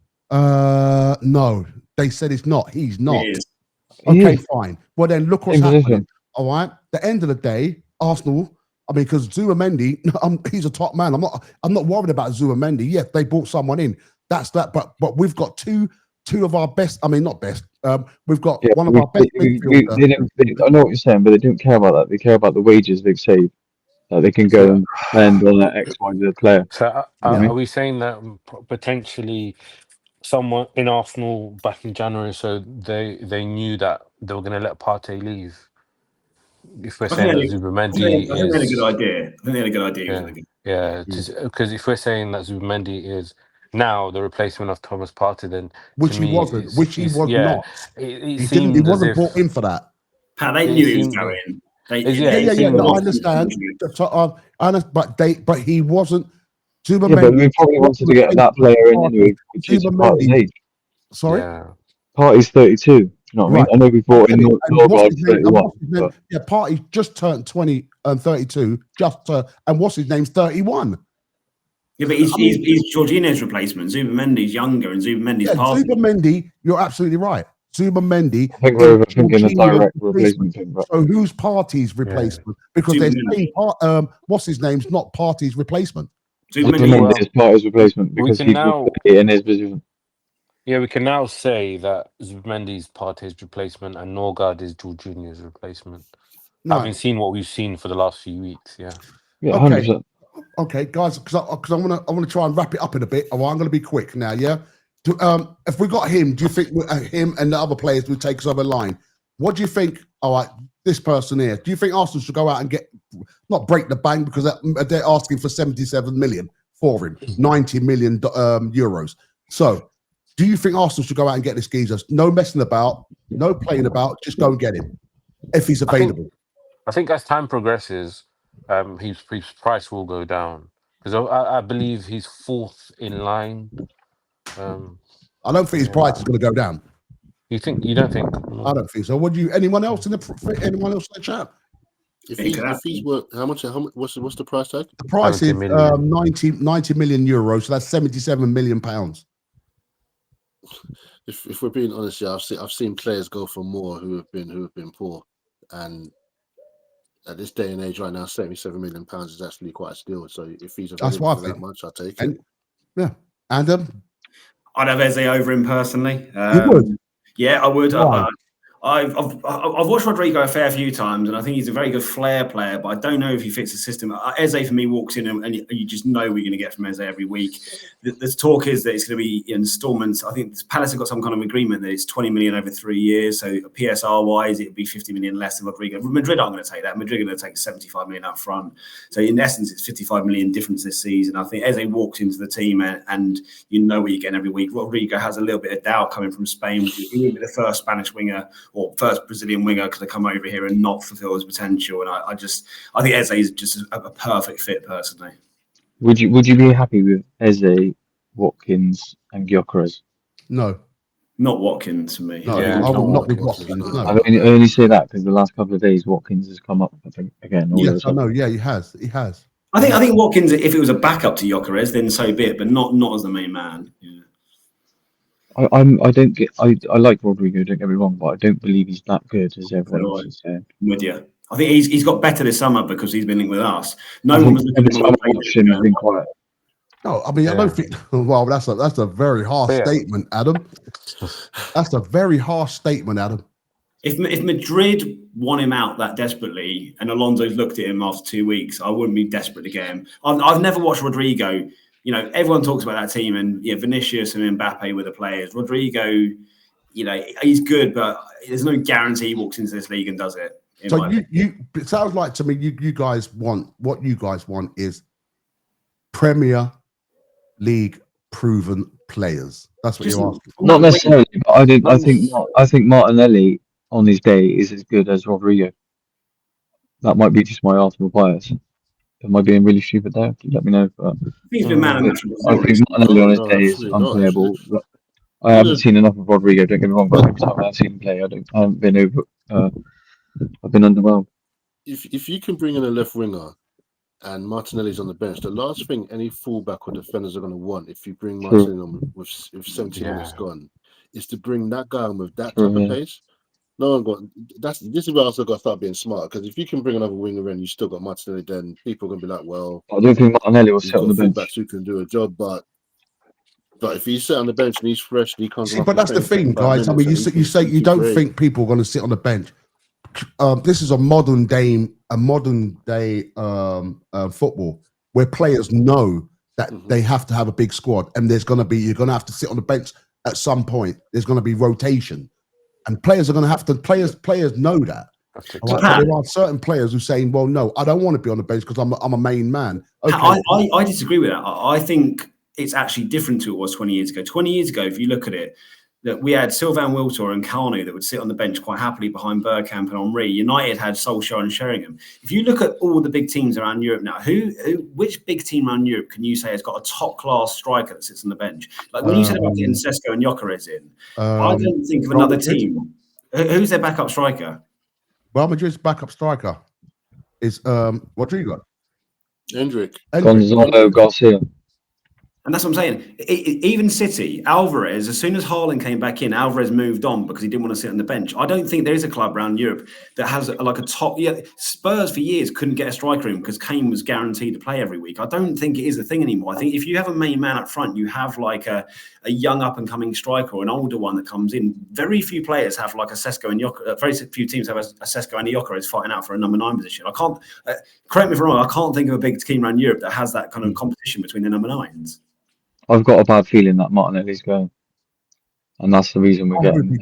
No. They said it's not. He's not. He is. Okay, fine. Well then, look what's Same happening. position. All right. The end of the day, Arsenal. I mean, because Zubimendi, he's a top man. I'm not worried about Zubimendi. Yeah, they brought someone in. That's that. But we've got two of our best. I mean, not best. We've got one of our best midfielders. I know what you're saying, but they don't care about that. They care about the wages they've saved. That they can go and spend on that X, Y, Z player. So are we saying that potentially someone in Arsenal back in January, so they knew that they were going to let Partey leave? If we're saying that Zubimendi I think they had a good idea. I think they had a good idea. Yeah, because if we're saying that Zubimendi is now the replacement of Thomas Partey, then Which he wasn't. Which he was not. He wasn't brought in for that. Pat, they knew he was going. No, I understand. So, but he wasn't. Zubimendi. Yeah, but we probably wanted to get that player in anyway. Partey's age. Sorry. Partey's 32. You know what I mean? I know we brought in Norgard 31. Yeah, Partey just turned 20 and 32. And what's his name's 31. Yeah, but he's Jorginho's replacement. Zubimendi's younger, and Zubimendi's Partey. Zubimendi, you're absolutely right. Zubimendi. I think we're thinking a direct replacement thing. So who's Partey's replacement? Because they're saying what's his name's not Partey's replacement. Zubimendi is Partey's replacement because he's in his position. Yeah, we can now say that Zubimendi is Partey's replacement and Norgard is Jorginho's replacement. No. Having seen what we've seen for the last few weeks, yeah. Yeah, 100%. Okay, guys, because I want to try and wrap it up in a bit. I'm going to be quick now, yeah? If we got him, do you think him and the other players would take us over the line? What do you think? All right, this person here. Do you think Arsenal should go out and not break the bank because they're asking for 77 million for him, 90 million euros. So, do you think Arsenal should go out and get this geezer? No messing about, no playing about, just go and get him if he's available. I think as time progresses, his price will go down because I believe he's fourth in line. I don't think his price is going to go down. You don't think? I don't think so. Would you? Anyone else in the chat? If he's worth how much? What's the price tag? The price is 90 million euros. So that's 77 million pounds. If we're being honest, yeah, I've seen players go for more who have been poor, and at this day and age right now, 77 million pounds is actually quite a steal. So if he's available for that much, I'll take it. Yeah, and I'd have Eze over him personally. You would? Yeah, I would. I've watched Rodrigo a fair few times, and I think he's a very good flair player, but I don't know if he fits the system. Eze, for me, walks in, and you just know what you're going to get from Eze every week. The talk is that it's going to be in installments. I think Palace have got some kind of agreement that it's 20 million over 3 years, so PSR-wise, it would be 50 million less than Rodrigo. Madrid aren't going to take that. Madrid are going to take 75 million up front. So in essence, it's 55 million difference this season. I think Eze walks into the team, and you know what you're getting every week. Rodrigo has a little bit of doubt coming from Spain. He will be the first Spanish winger or first Brazilian winger to come over here and not fulfill his potential. And I think Eze is just a perfect fit personally. Would you be happy with Eze, Watkins, and Gyökeres? No. Not Watkins to me. No, I would not with Watkins. No. I only say that because the last couple of days Watkins has come up, I think, again. Yes, I know. Yeah, he has. I think Watkins, if it was a backup to Gyökeres, then so be it, but not as the main man. Yeah. I like Rodrigo, don't get me wrong, but I don't believe he's that good as everyone else is saying. With you. I think he's got better this summer because he's been linked with us. No one was looking at been quiet. No, I mean, I don't think. Well, that's a very harsh statement, Adam. That's a very harsh statement, Adam. If Madrid want him out that desperately, and Alonso's looked at him after 2 weeks, I wouldn't be desperate to get him. I've never watched Rodrigo. You know, everyone talks about that team, and Vinicius and Mbappe were the players. Rodrigo, you know, he's good, but there's no guarantee he walks into this league and does it. So it sounds like to me you guys want is Premier League proven players. That's what you're asking for. Not necessarily, but I think Martinelli on his day is as good as Rodrigo. that might be just my Arsenal bias. Am I being really stupid there? Let me know. But He's been man of match. I think Martinelli on his day is absolutely not, unplayable. I haven't seen enough of Rodrigo. Don't get me wrong, but every time I've seen him play, I haven't been over. I've been underwhelmed. If you can bring in a left winger and Martinelli's on the bench, the last thing any fullback or defenders are going to want if you bring Martinelli on with 70 minutes gone is to bring that guy on with that type of pace. No one got this is where I also got to start being smart, because if you can bring another winger in, you still got Martinelli, then people are going to be like, well, I don't think Martinelli will sit on the bench. Fullbacks who can do a job, but if he's sat on the bench and he's fresh and he comes See, but that's the thing, guys. I mean, you say you don't think people are going to sit on the bench. This is a modern day football where players know that they have to have a big squad, and you're going to have to sit on the bench at some point. There's going to be rotation, and players are going to have to. Players know that. Right? But there are certain players who are saying, "Well, no, I don't want to be on the bench because I'm a main man." Okay. I disagree with that. I think it's actually different to what it was 20 years ago. 20 years ago, if you look at it, that we had Sylvain Wiltor and Kanu that would sit on the bench quite happily behind Bergkamp and Henry. United had Solskjaer and Sheringham. If you look at all the big teams around Europe now, which big team around Europe can you say has got a top-class striker that sits on the bench? Like when you said about getting Sesko and Gyökeres in, I don't think of another team. Who's their backup striker? Real Madrid's backup striker is Rodrigo. Hendrick. Gonzalo Garcia. And that's what I'm saying. Even City, Alvarez, as soon as Haaland came back in, Alvarez moved on because he didn't want to sit on the bench. I don't think there is a club around Europe that has like a top. Yeah, Spurs for years couldn't get a striker in because Kane was guaranteed to play every week. I don't think it is a thing anymore. I think if you have a main man up front, you have like a young up and coming striker or an older one that comes in. Very few players have like a Sesko and Gyökeres. Very few teams have a Sesko and a Gyökeres fighting out for a number 9 position. I can't, correct me if I'm wrong, I can't think of a big team around Europe that has that kind of competition between the number 9s. I've got a bad feeling that Martinelli's going, and that's the reason we're getting.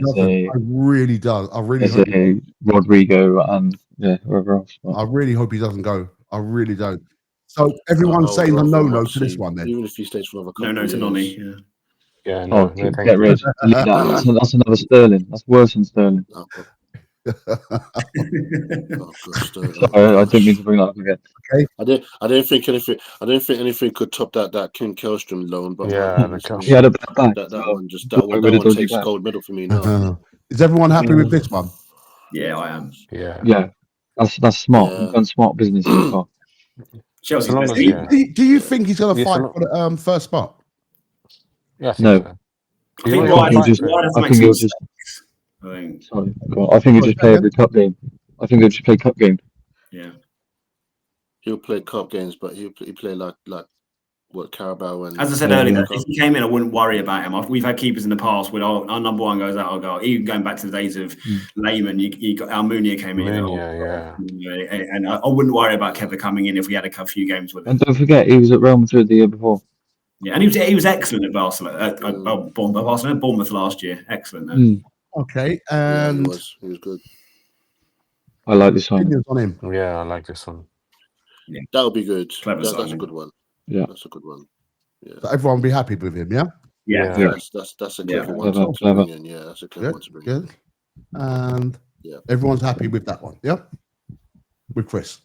I really does. I really hope Rodrigo and whoever else. But I really hope he doesn't go. I really don't. So everyone's saying a no to this one then. Even if he stays for another couple no to Noni. Yeah, no, get rid. That's another Sterling. That's worse than Sterling. Sorry, I didn't mean to bring that up again. Okay. I don't think anything could top that Kim Kjellström loan. But he had a bad back. That one takes gold medal for me now. Is everyone happy with this one? Yeah, I am. Yeah. That's smart. You've done smart business so far. Chelsea. Do you think he's going to fight for the first spot? Yeah, no. I think he'll just. I think he'll just play every cup game. I think he'll just play cup games. Yeah. He'll play cup games, but he'll play like what Carabao and. As I said earlier, if he came in, I wouldn't worry about him. We've had keepers in the past where our number 1 goes out, I'll go. Even going back to the days of Lehmann, you got Almunia came in. And I wouldn't worry about Kevin coming in if we had a few games with him. And don't forget, he was at Real Madrid the year before. Yeah, and he was excellent at Barcelona. Bournemouth last year, excellent. Okay, and he was good. I like this one. On him. Yeah, I like this one. Yeah. That'll be good. That's a good one. Yeah, that's a good one. Yeah. So everyone will be happy with him. Yeah. Yeah. That's a clever one to bring in. Yeah, that's a clever one to bring in. Good. And everyone's happy with that one. Yeah. With Chris.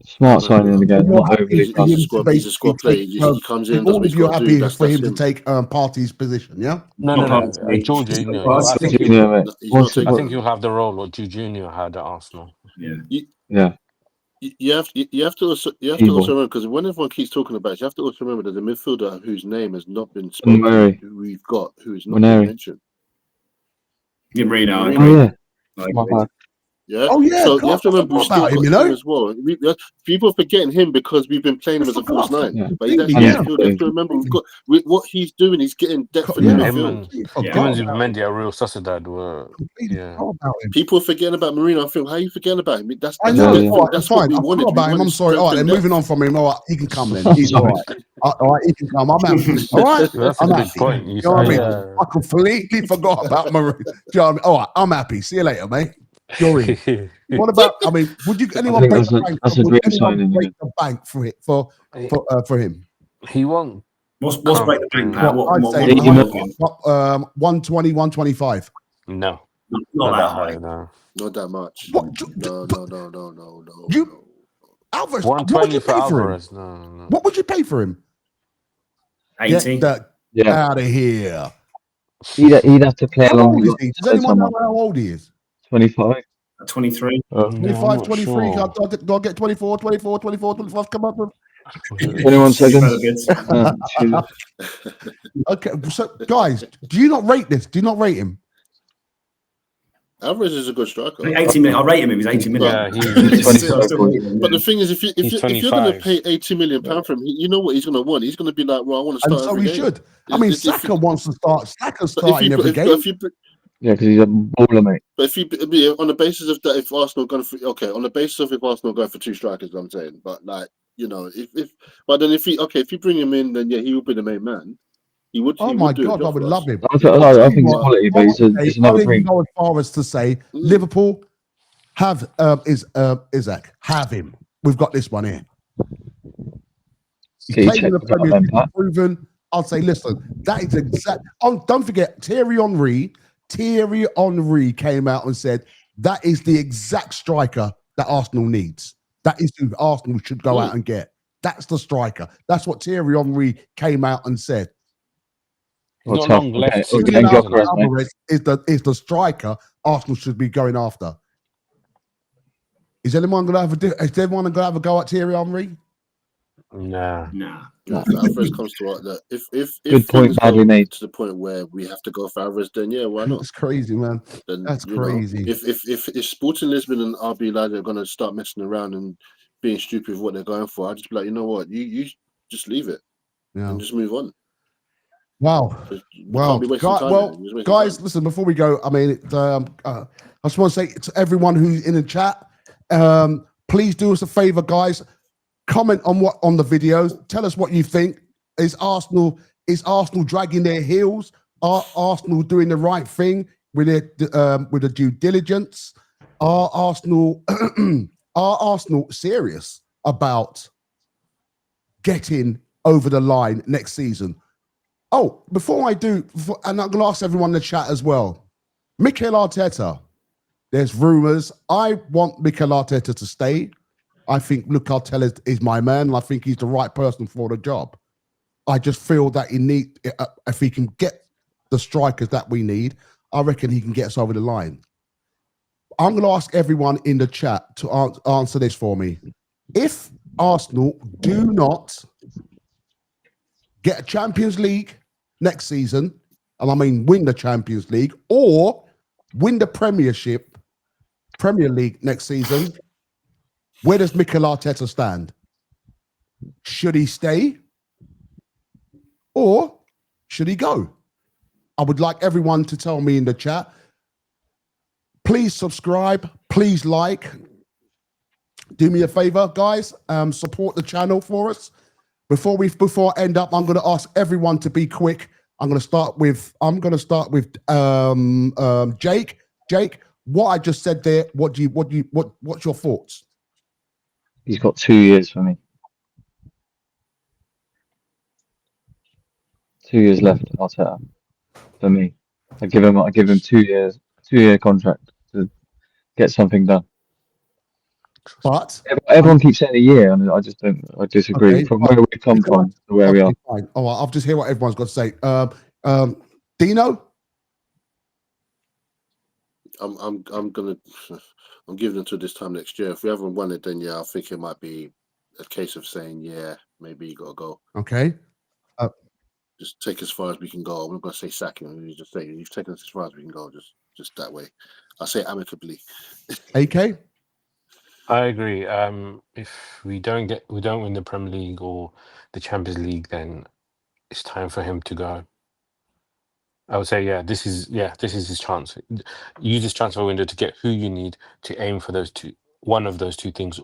Smart signing again. He's a squad player. He comes in. All of you are happy for him to take Partey's position, yeah? No. Jorginho. I think you'll have the role what Jorginho had at Arsenal. Yeah. You have to also remember, because when everyone keeps talking about it, you have to also remember there's a midfielder whose name has not been spoken, who we've got, who is not been mentioned. Marino. Yeah. Oh yeah. So you have to remember we still got him as well. People are forgetting him because we've been playing him as a false 9. Yeah. But he's actually midfield. You have to remember what he's doing. He's getting depth in the midfield. Him and Mendy at Real Sociedad were. People are forgetting about Marino. I feel, how are you forgetting about him? That's fine. I forgot about him. I'm sorry. All right, then moving on from him. All right, he can come then. He's all right. All right, he can come. I'm happy. All right, that's a good point. You know what I mean? I completely forgot about Marino. Do you know what I mean? All right, I'm happy. See you later, mate. You're in. What about? I mean, would anyone break the bank? Would anyone break the bank for it for him? He won't. What's break the bank? Pat? I'd say 120, 125. No. Not that high. No. Not that much. What? No. You- Alvarez, 120 what for would you pay for him? Alvarez. No. What would you pay for him? 80. Get that Yeah, out of here. he'd have to play How along old is with he? Does anyone know someone. how old he is? 25. 23. No, I'm 25, not 23. sure. Do I get 24, 25? Come up with. 21 seconds. Jesus. Okay, so guys, do you not rate this? Do you not rate him? Alvarez is a good striker. 80 million. I'll rate him if he's 80 million. Yeah, he's But 25. the thing is, if He's you're going to 25. pay 80 million pounds for him, you know what he's going to want. He's going to be like, well, I want to And start so every he game. should. I mean, Saka wants to start. Saka's starting every game. Yeah, because he's a baller, mate. But if you on the basis of that, if Arsenal going for on the basis of if Arsenal going for two strikers, I'm saying, but like but then if you bring him in, then yeah, he will be the main man. He would. Oh he my would do a God, I job would for us. love him. I think he's quality, but it's another I dream. go as far as to say Liverpool have Isaac, have him. We've got this one here. He's Okay, played in the check Premier that League, then, Pat. proven. I'll say, listen, that is exact. Oh, don't forget, Thierry Henry came out and said that is the exact striker that Arsenal needs. That is who Arsenal should go out and get. That's the striker. That's what Thierry Henry came out and said. He's not long left. Okay, Alvarez is the striker Arsenal should be going after. Is anyone going to have a go at Thierry Henry? Nah. If Alvarez comes to that, if Good point, things badly go made. to the point where we have to go for Alvarez, then yeah, why not? That's crazy, man. Then That's you know, crazy. if Sporting Lisbon and RB Leipzig are going to start messing around and being stupid with what they're going for, I'd just be like, you know what, you just leave it and just move on. Wow. Guys, listen, before we go, I mean, I just want to say to everyone who's in the chat, please do us a favor, guys. Comment on the videos. Tell us what you think. Is Arsenal dragging their heels? Are Arsenal doing the right thing with the due diligence? Are Arsenal serious about getting over the line next season? Oh, before I do, and I'm going to ask everyone in the chat as well. Mikel Arteta, there's rumours. I want Mikel Arteta to stay. I think Mikel Arteta is my man, and I think he's the right person for the job. I just feel that if he can get the strikers that we need, I reckon he can get us over the line. I'm going to ask everyone in the chat to answer this for me. If Arsenal do not get a Champions League next season, and I mean win the Champions League, or win the Premier League next season, where does Mikel Arteta stand? Should he stay? Or should he go? I would like everyone to tell me in the chat. Please subscribe. Please like. Do me a favor, guys. Support the channel for us. Before I end up, I'm going to ask everyone to be quick. I'm going to start with Jake. Jake, what I just said there. What's your thoughts? He's got 2 years for me. 2 years left, Arteta. For me, I give him 2 years, 2-year contract to get something done. But everyone keeps saying a year, and I disagree. Okay, from where we come from to where we are. Fine. Oh, I'll just hear what everyone's got to say. Dino, I'm giving until this time next year. If we haven't won it, then yeah, I think it might be a case of saying, yeah, maybe you gotta go. Okay. Just take as far as we can go. I'm not gonna say sack him. You just say you've taken us as far as we can go. Just that way. I say amicably. AK. I agree. If we don't win the Premier League or the Champions League, then it's time for him to go. I would say, this is his chance. Use this transfer window to get who you need to aim for one of those two things,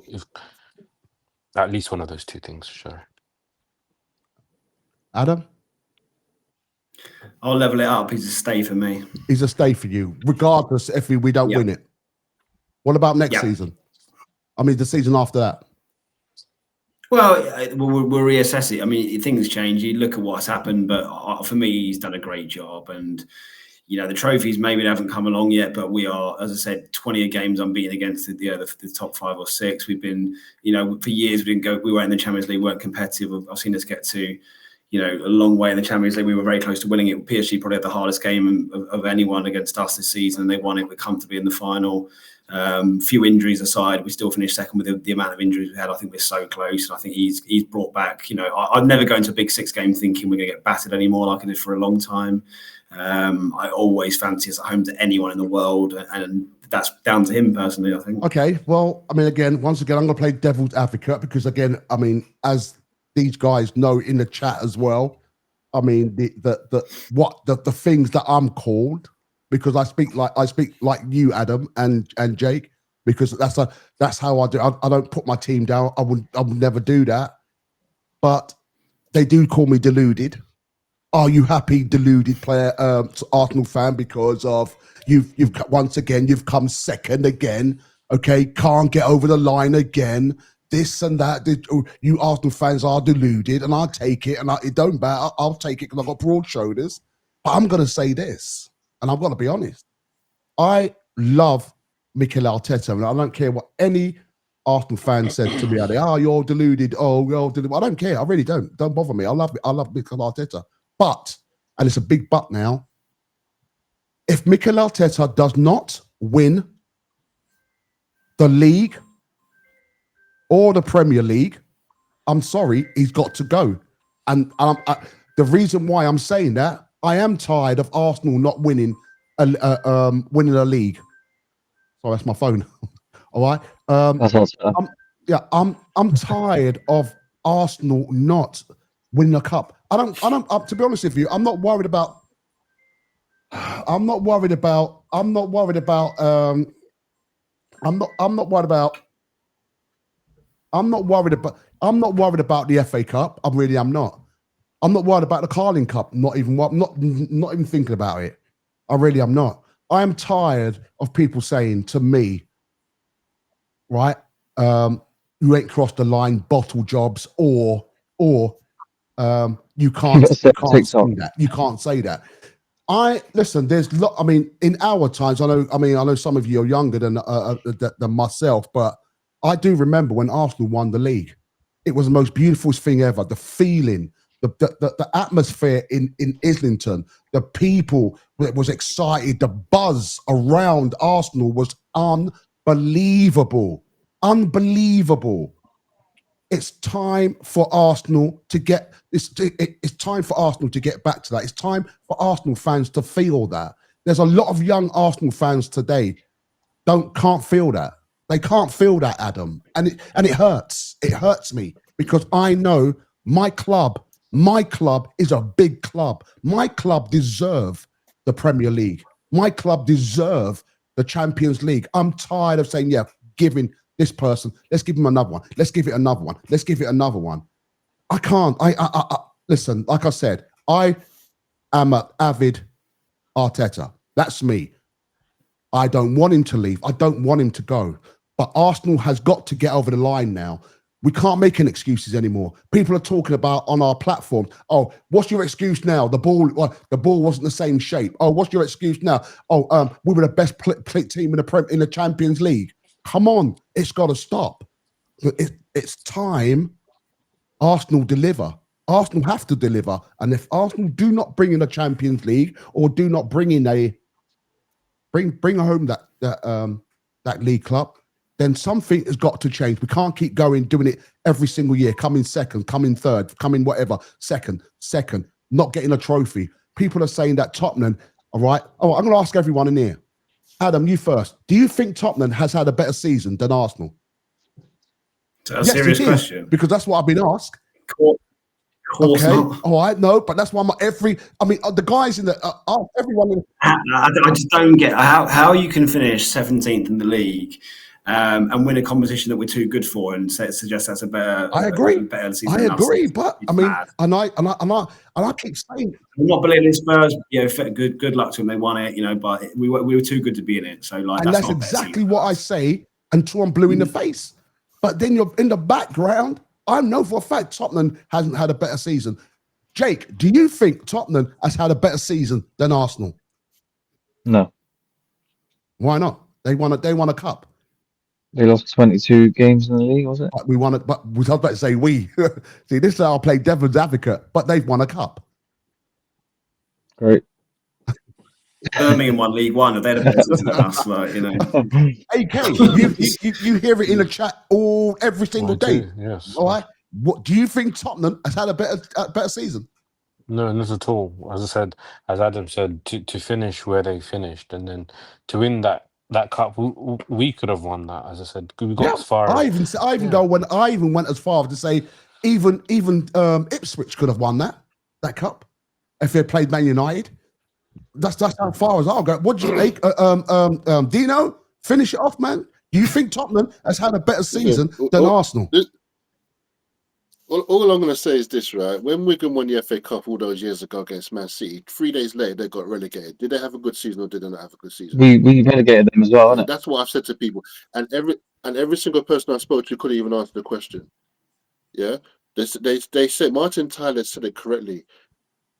at least one of those two things. Sure. Adam, I'll level it up. He's a stay for me. He's a stay for you, regardless if we don't win it. What about next season? I mean, the season after that. Well, we'll reassess it. I mean, things change. You look at what's happened, but for me, he's done a great job. And, the trophies maybe haven't come along yet, but we are, as I said, 20 games unbeaten against the top 5 or 6. We've been, for years we weren't in the Champions League, weren't competitive. I've seen us get to, a long way in the Champions League. We were very close to winning it. PSG probably had the hardest game of anyone against us this season, and they won it comfortably in the final. Few injuries aside, we still finished second with the amount of injuries we had. I think we're so close, and I think he's brought back. I'd never go into a big 6 game thinking we're going to get battered anymore like I did for a long time. I always fancy us at home to anyone in the world, and that's down to him personally, I think. Okay, well, once again, I'm going to play devil's advocate because, again, as these guys know in the chat as well, the things that I'm called, because I speak like you, Adam and Jake, because that's how I do. I don't put my team down. I would never do that, but they do call me deluded. Are you happy, deluded player, Arsenal fan, because of you've once again you've come second again? Okay, can't get over the line again. This and that. You Arsenal fans are deluded, and I'll take it. And it don't matter. I'll take it because I've got broad shoulders. But I'm going to say this, and I've got to be honest. I love Mikel Arteta, and I don't care what any Arsenal fan said to me. Oh, you're deluded. Oh, you're deluded. I don't care. I really don't. Don't bother me. I love Mikel Arteta. But, and it's a big but now, if Mikel Arteta does not win the league or the Premier League, I'm sorry, he's got to go. And the reason why I'm saying that, I am tired of Arsenal not winning a league. Sorry, that's my phone. All right. That's awesome. I'm tired of Arsenal not winning a cup. To be honest with you, I'm not worried about the FA Cup. I really am not. I'm not worried about the Carling Cup. Not even thinking about it. I really am not. I am tired of people saying to me, right, you ain't crossed the line, bottle jobs, or you can't say that. You can't say that. Listen. In our times, I know some of you are younger than myself, but I do remember when Arsenal won the league. It was the most beautiful thing ever. The feeling, the atmosphere in Islington, the people that was excited, the buzz around Arsenal was unbelievable. Unbelievable. It's time for Arsenal to get it's time for Arsenal to get back to that. It's time for Arsenal fans to feel that. There's a lot of young Arsenal fans today can't feel that. They can't feel that, Adam, and it hurts. It hurts me because I know my club is a big club. My club deserve the Premier League. My club deserve the Champions League. I'm tired of saying, giving this person, let's give him another one. Let's give it another one. Let's give it another one. I can't. I listen, like I said, I am an avid Arteta. That's me. I don't want him to leave. I don't want him to go. But Arsenal has got to get over the line now. We can't make any excuses anymore. People are talking about on our platform, oh, what's your excuse now? The ball wasn't the same shape. Oh, what's your excuse now? Oh, we were the best team in the Champions League. Come on, it's got to stop. It's time Arsenal deliver. Arsenal have to deliver. And if Arsenal do not bring in a Champions League or do not bring in bring home that league club, then something has got to change. We can't keep doing it every single year, coming second, coming third, coming whatever, second, not getting a trophy. People are saying that Tottenham, all right? Oh, I'm going to ask everyone in here. Adam, you first. Do you think Tottenham has had a better season than Arsenal? That's a serious question. Because that's what I've been asked. Course okay, not. all right, no, but that's why the guys in the everyone in. I just don't get how you can finish 17th in the league and win a competition that we're too good for, and suggest that's a better. I agree. Better season. I agree, but it's bad. and I keep saying. I'm not believing Spurs. Good luck to them. They won it, but we were too good to be in it. So that's exactly what I say until I'm blue in the face. But then you're in the background. I know for a fact Tottenham hasn't had a better season. Jake, do you think Tottenham has had a better season than Arsenal? No, Why not? They won a cup. they lost 22 games in the league, was it? But we won it. But I was about to say we. See, this is how I play devil's advocate. But they've won a cup. Great. Birmingham won League One, and they're the best season than us. Like, you know, AK, you hear it in the chat every single I day. do, yes. All right. What do you think? Tottenham has had a better season? No, not at all. As I said, as Adam said, to finish where they finished, and then to win that cup, we could have won that. As I said, we got as far. I even went as far as to say even Ipswich could have won that cup if they played Man United. That's how far as I'll go. What do you think, Dino? Finish it off, man. Do you think Tottenham has had a better season than Arsenal? All I'm going to say is this, right? When Wigan won the FA Cup all those years ago against Man City, 3 days later they got relegated. Did they have a good season or did they not have a good season? We relegated them as well, isn't it? That's what I've said to people, and every single person I spoke to couldn't even answer the question. Yeah, they said Martin Tyler said it correctly.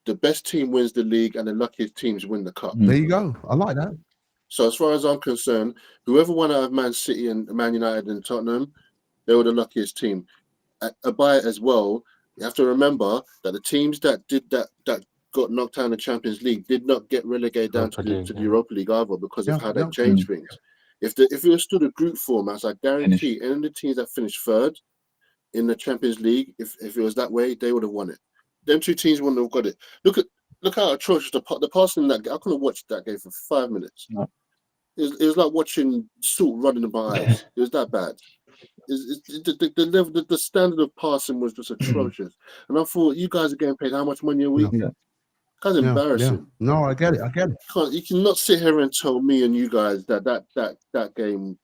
The best team wins the league, and the luckiest teams win the cup. There you go. I like that. So as far as I'm concerned, whoever won out of Man City and Man United and Tottenham, they were the luckiest team. By it as well, you have to remember that the teams that got knocked out in the Champions League did not get relegated down to the Europa League either because of how they changed things. If it was still the group format, I guarantee any of the teams that finished third in the Champions League, if it was that way, they would have won it. Them two teams wouldn't have got it. Look how atrocious the passing in that game. I couldn't watch that game for 5 minutes. No. It was like watching salt running in my eyes. It was that bad. The standard of passing was just atrocious. And I thought, you guys are getting paid how much money a week? Yeah. That's embarrassing. Yeah. No, I get it. You cannot sit here and tell me and you guys that game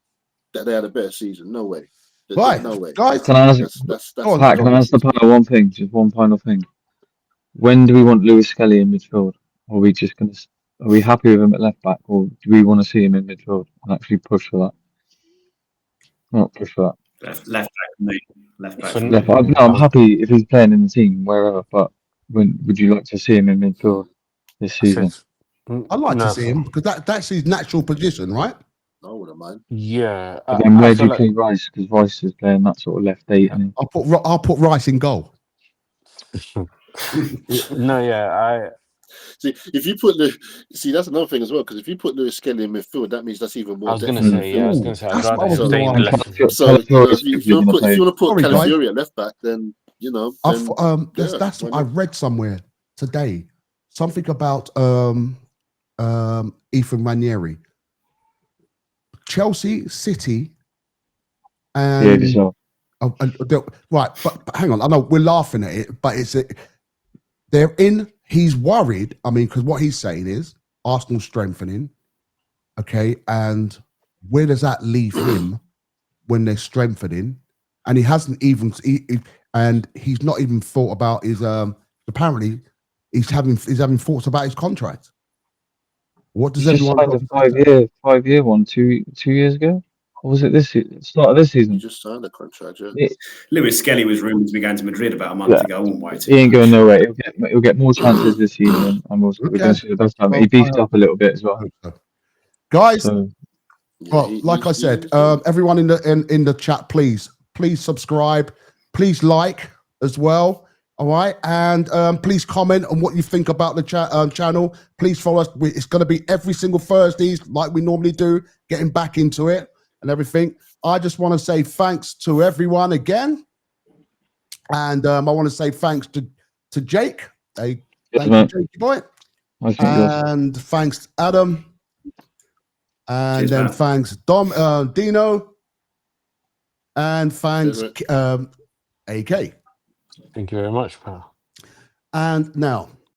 that they had a better season. No way. Right, no way. guys. Can I ask? Pat, can I ask the panel one thing? Just one final thing. When do we want Lewis Skelly in midfield? Or are we just going to? Are we happy with him at left back, or do we want to see him in midfield and actually push for that? Not push for that. left back for me. Left back. Left back. No, I'm happy if he's playing in the team wherever. But when would you like to see him in midfield this season? I'd like to see him because that's his natural position, right? I wouldn't mind. Yeah. But then where do you play Rice? Because Rice is playing that sort of left 8. And I'll put Rice in goal. No, yeah, See, if you put that's another thing as well. Because if you put Lewis Skelly in midfield, that means that's even more. I was going to say, I'd rather him stay in the left. So if you want to put Calafiori at left back, then that's what I read somewhere today. Something about Ethan Ranieri, Chelsea, City, and right. But hang on, I know we're laughing at it, but they're in. He's worried. I mean, because what he's saying is Arsenal strengthening, okay, and where does that leave him when they're strengthening? And he hasn't even, and he's not even thought about his. Apparently, he's having thoughts about his contract. What does everyone? Signed a 5-year one 2 years ago. Or was it start of this season? You just signed a contract, yeah. Lewis Skelly was rumoured to be going to Madrid about a month ago. I wouldn't wait. He ain't going nowhere. He'll get more chances this season, and we're going to see the best time. He beefed up a little bit as well, guys. Like I said, everyone in the chat, please subscribe, please like as well. All right, and please comment on what you think about the channel. Please follow us. It's going to be every single Thursdays, like we normally do, getting back into it and everything. I just want to say thanks to everyone again, and I want to say thanks to Jake. Thank you, Jakey boy, and thanks Adam, and then thanks Dino, and thanks AK. Thank you very much, pal. And now